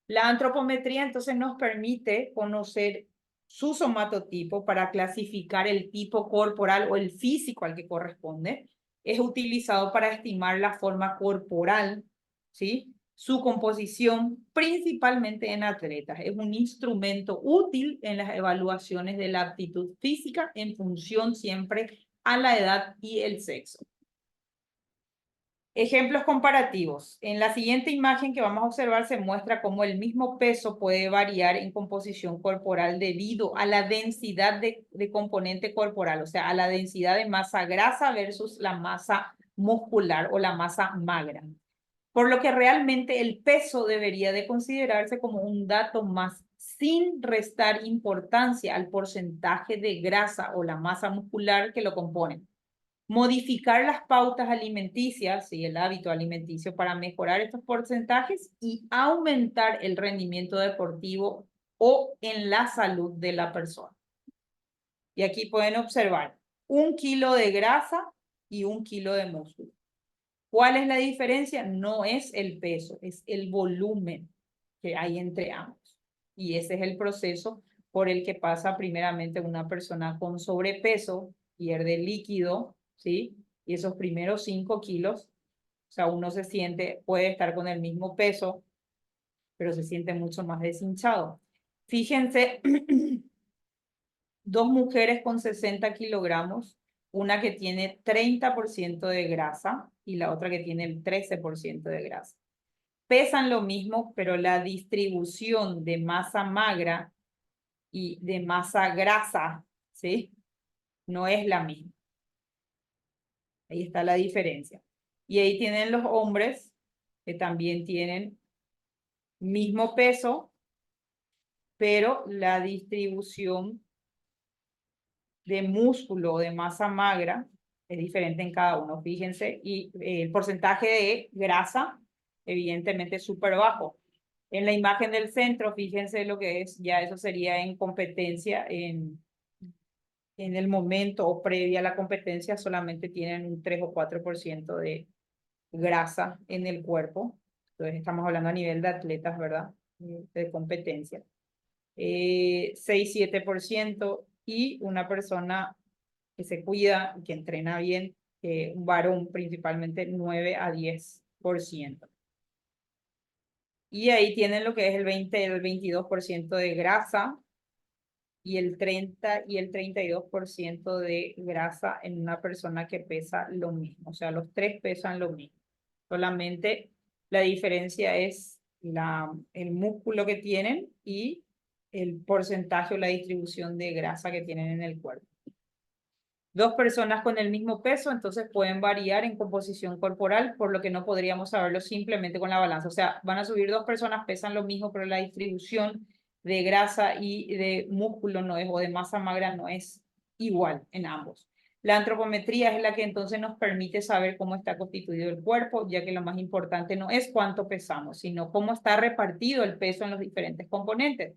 La antropometría entonces nos permite conocer su somatotipo para clasificar el tipo corporal o el físico al que corresponde. Es utilizado para estimar la forma corporal, ¿sí? Su composición, principalmente en atletas. Es un instrumento útil en las evaluaciones de la aptitud física en función siempre a la edad y el sexo. Ejemplos comparativos. En la siguiente imagen que vamos a observar se muestra cómo el mismo peso puede variar en composición corporal debido a la densidad de componente corporal, o sea, a la densidad de masa grasa versus la masa muscular o la masa magra. Por lo que realmente el peso debería de considerarse como un dato más sin restar importancia al porcentaje de grasa o la masa muscular que lo componen. Modificar las pautas alimenticias y el hábito alimenticio para mejorar estos porcentajes y aumentar el rendimiento deportivo o en la salud de la persona. Y aquí pueden observar 1 kilo de grasa y 1 kilo de músculo. ¿Cuál es la diferencia? No es el peso, es el volumen que hay entre ambos. Y ese es el proceso por el que pasa primeramente una persona con sobrepeso, pierde líquido, ¿sí? Y esos primeros 5 kilos, o sea, uno se siente, puede estar con el mismo peso, pero se siente mucho más deshinchado. Fíjense, dos mujeres con 60 kilogramos, una que tiene 30% de grasa y la otra que tiene el 13% de grasa. Pesan lo mismo, pero la distribución de masa magra y de masa grasa, ¿sí? No es la misma. Ahí está la diferencia. Y ahí tienen los hombres que también tienen mismo peso, pero la distribución de músculo o de masa magra es diferente en cada uno, fíjense, y el porcentaje de grasa evidentemente es súper bajo. En la imagen del centro, fíjense lo que es, ya eso sería en competencia, en el momento o previa a la competencia solamente tienen un 3 o 4% de grasa en el cuerpo. Entonces estamos hablando a nivel de atletas, ¿verdad? De competencia. 6-7% y una persona que se cuida, que entrena bien, un varón principalmente 9-10%. Y ahí tienen lo que es el 22% de grasa y el 30 y el 32% de grasa en una persona que pesa lo mismo. O sea, los tres pesan lo mismo. Solamente la diferencia es el músculo que tienen y el porcentaje o la distribución de grasa que tienen en el cuerpo. Dos personas con el mismo peso, entonces pueden variar en composición corporal, por lo que no podríamos saberlo simplemente con la balanza. O sea, van a subir dos personas, pesan lo mismo, pero la distribución de grasa y de músculo no es, o de masa magra no es igual en ambos. La antropometría es la que entonces nos permite saber cómo está constituido el cuerpo, ya que lo más importante no es cuánto pesamos, sino cómo está repartido el peso en los diferentes componentes.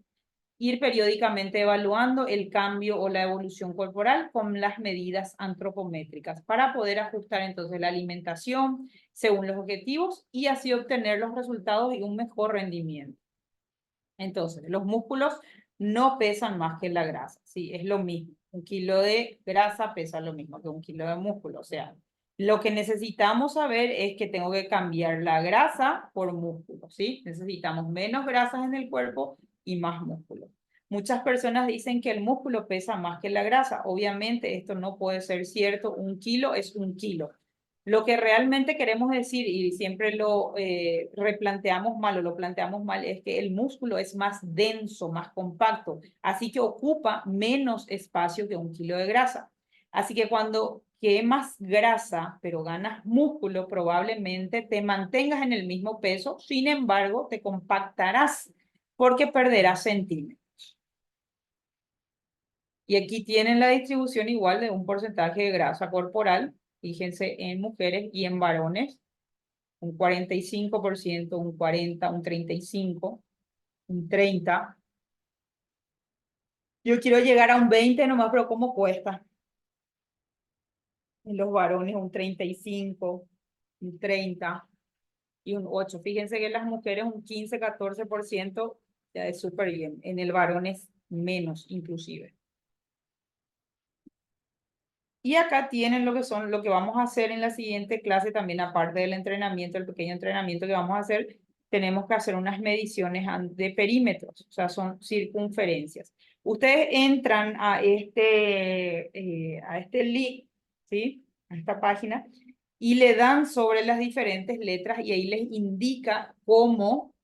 Ir periódicamente evaluando el cambio o la evolución corporal con las medidas antropométricas para poder ajustar entonces la alimentación según los objetivos y así obtener los resultados y un mejor rendimiento. Entonces, los músculos no pesan más que la grasa, sí, es lo mismo. 1 kilo de grasa pesa lo mismo que 1 kilo de músculo, o sea, lo que necesitamos saber es que tengo que cambiar la grasa por músculo, ¿sí? Necesitamos menos grasas en el cuerpo y más músculo. Muchas personas dicen que el músculo pesa más que la grasa. Obviamente esto no puede ser cierto. 1 kilo es 1 kilo. Lo que realmente queremos decir, y siempre lo replanteamos mal o lo planteamos mal, es que el músculo es más denso, más compacto, así que ocupa menos espacio que 1 kilo de grasa. Así que cuando quemas grasa, pero ganas músculo, probablemente te mantengas en el mismo peso, sin embargo, te compactarás porque perderás centímetros. Y aquí tienen la distribución igual de un porcentaje de grasa corporal, fíjense, en mujeres y en varones, un 45%, un 40%, un 35%, un 30%. Yo quiero llegar a un 20% nomás, pero ¿cómo cuesta? En los varones un 35%, un 30% y un 8%. Fíjense que en las mujeres un 15-14% ya es súper bien. En el varón es menos inclusive. Y acá tienen lo que son, lo que vamos a hacer en la siguiente clase también, aparte del entrenamiento, el pequeño entrenamiento que vamos a hacer, tenemos que hacer unas mediciones de perímetros, o sea, son circunferencias. Ustedes entran a este link, ¿sí? A esta página, y le dan sobre las diferentes letras y ahí les indica cómo,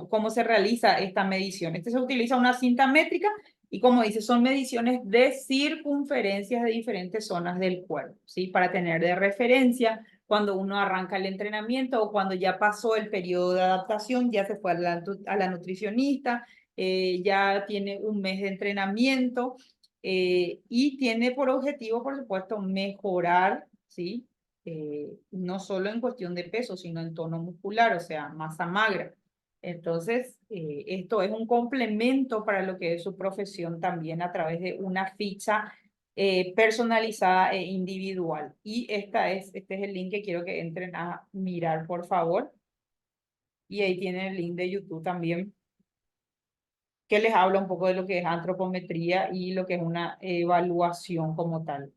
cómo se realiza esta medición. Este se utiliza una cinta métrica y como dice, son mediciones de circunferencias de diferentes zonas del cuerpo, ¿sí? Para tener de referencia cuando uno arranca el entrenamiento o cuando ya pasó el periodo de adaptación, ya se fue a la nutricionista, ya tiene un mes de entrenamiento y tiene por objetivo, por supuesto, mejorar, ¿sí? No solo en cuestión de peso, sino en tono muscular, o sea, masa magra. Entonces, esto es un complemento para lo que es su profesión también a través de una ficha personalizada e individual. Y este es el link que quiero que entren a mirar, por favor. Y ahí tienen el link de YouTube también, que les habla un poco de lo que es antropometría y lo que es una evaluación como tal.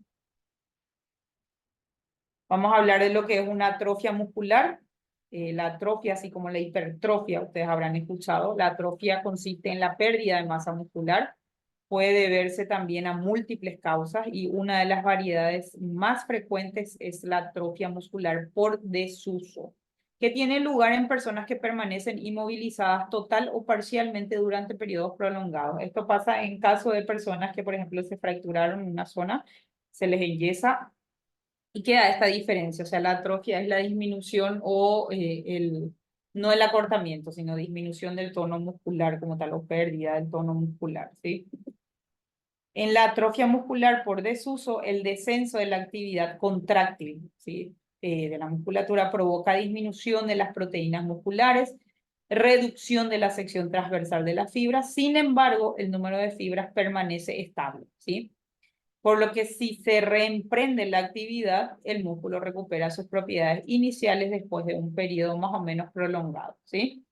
Vamos a hablar de lo que es una atrofia muscular. La atrofia, así como la hipertrofia, ustedes habrán escuchado. La atrofia consiste en la pérdida de masa muscular. Puede deberse también a múltiples causas y una de las variedades más frecuentes es la atrofia muscular por desuso, que tiene lugar en personas que permanecen inmovilizadas total o parcialmente durante periodos prolongados. Esto pasa en caso de personas que, por ejemplo, se fracturaron en una zona, se les enyesa y queda esta diferencia, o sea, la atrofia es la disminución o no el acortamiento, sino disminución del tono muscular como tal, o pérdida del tono muscular, ¿sí? En la atrofia muscular por desuso, el descenso de la actividad contráctil, ¿sí? De la musculatura provoca disminución de las proteínas musculares, reducción de la sección transversal de las fibras, sin embargo, el número de fibras permanece estable, ¿sí? Por lo que si se reemprende la actividad, el músculo recupera sus propiedades iniciales después de un periodo más o menos prolongado, ¿sí?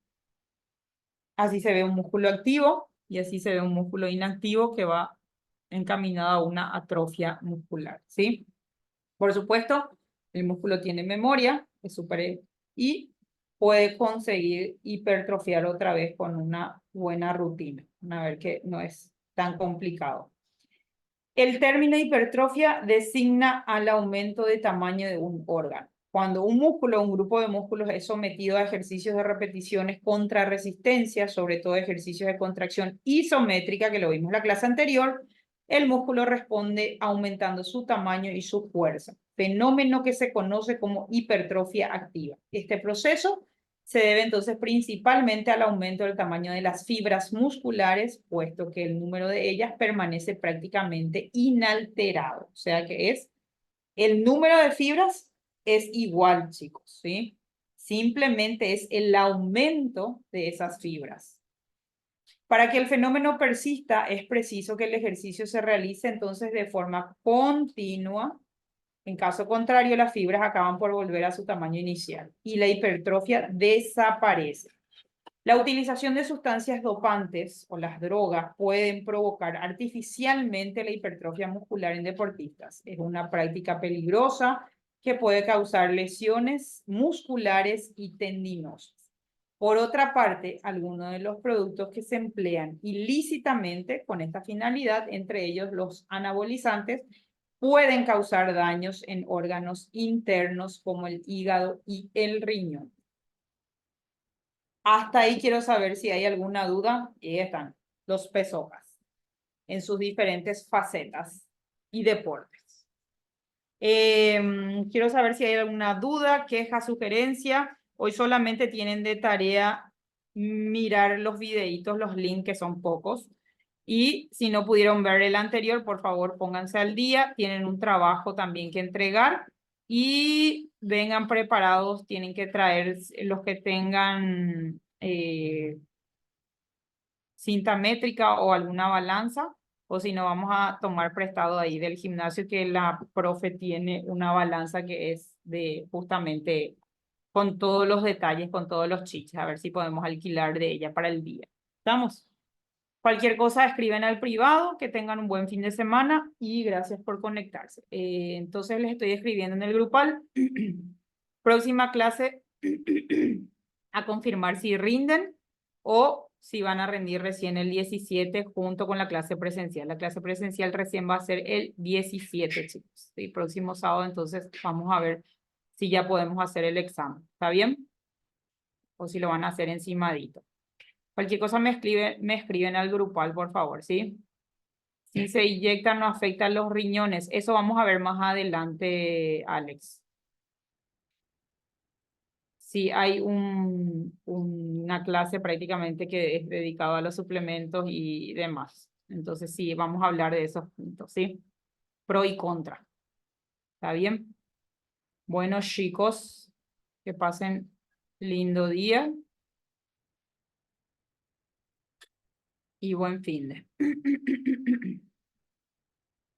Así se ve un músculo activo y así se ve un músculo inactivo que va encaminado a una atrofia muscular, ¿sí? Por supuesto, el músculo tiene memoria, es súper y puede conseguir hipertrofiar otra vez con una buena rutina, a ver que no es tan complicado. El término hipertrofia designa al aumento de tamaño de un órgano. Cuando un músculo o un grupo de músculos es sometido a ejercicios de repeticiones contra resistencia, sobre todo ejercicios de contracción isométrica, que lo vimos en la clase anterior, el músculo responde aumentando su tamaño y su fuerza, fenómeno que se conoce como hipertrofia activa. Este proceso se debe entonces principalmente al aumento del tamaño de las fibras musculares, puesto que el número de ellas permanece prácticamente inalterado. O sea que el número de fibras es igual, chicos, ¿sí? Simplemente es el aumento de esas fibras. Para que el fenómeno persista, es preciso que el ejercicio se realice entonces de forma continua. En caso contrario, las fibras acaban por volver a su tamaño inicial y la hipertrofia desaparece. La utilización de sustancias dopantes o las drogas pueden provocar artificialmente la hipertrofia muscular en deportistas. Es una práctica peligrosa que puede causar lesiones musculares y tendinosas. Por otra parte, algunos de los productos que se emplean ilícitamente con esta finalidad, entre ellos los anabolizantes, pueden causar daños en órganos internos como el hígado y el riñón. Hasta ahí quiero saber si hay alguna duda. Y ahí están los PSOCAS en sus diferentes facetas y deportes. Quiero saber si hay alguna duda, queja, sugerencia. Hoy solamente tienen de tarea mirar los videitos, los links, que son pocos. Y si no pudieron ver el anterior, por favor, pónganse al día. Tienen un trabajo también que entregar. Y vengan preparados, tienen que traer los que tengan cinta métrica o alguna balanza, o si no, vamos a tomar prestado ahí del gimnasio, que la profe tiene una balanza que es de justamente con todos los detalles, con todos los chiches, a ver si podemos alquilar de ella para el día. ¿Estamos? Cualquier cosa escriben al privado, que tengan un buen fin de semana y gracias por conectarse. Entonces les estoy escribiendo en el grupal. Próxima clase a confirmar si rinden o si van a rendir recién el 17 junto con la clase presencial. La clase presencial recién va a ser el 17, chicos. El próximo sábado, entonces vamos a ver si ya podemos hacer el examen. ¿Está bien? O si lo van a hacer encimadito. Cualquier cosa me escriben al grupal, por favor, ¿sí? Si se inyectan, no afectan los riñones. Eso vamos a ver más adelante, Alex. Sí, hay una clase prácticamente que es dedicada a los suplementos y demás. Entonces, sí, vamos a hablar de esos puntos, ¿sí? Pro y contra. ¿Está bien? Bueno, chicos, que pasen lindo día y buen fin de.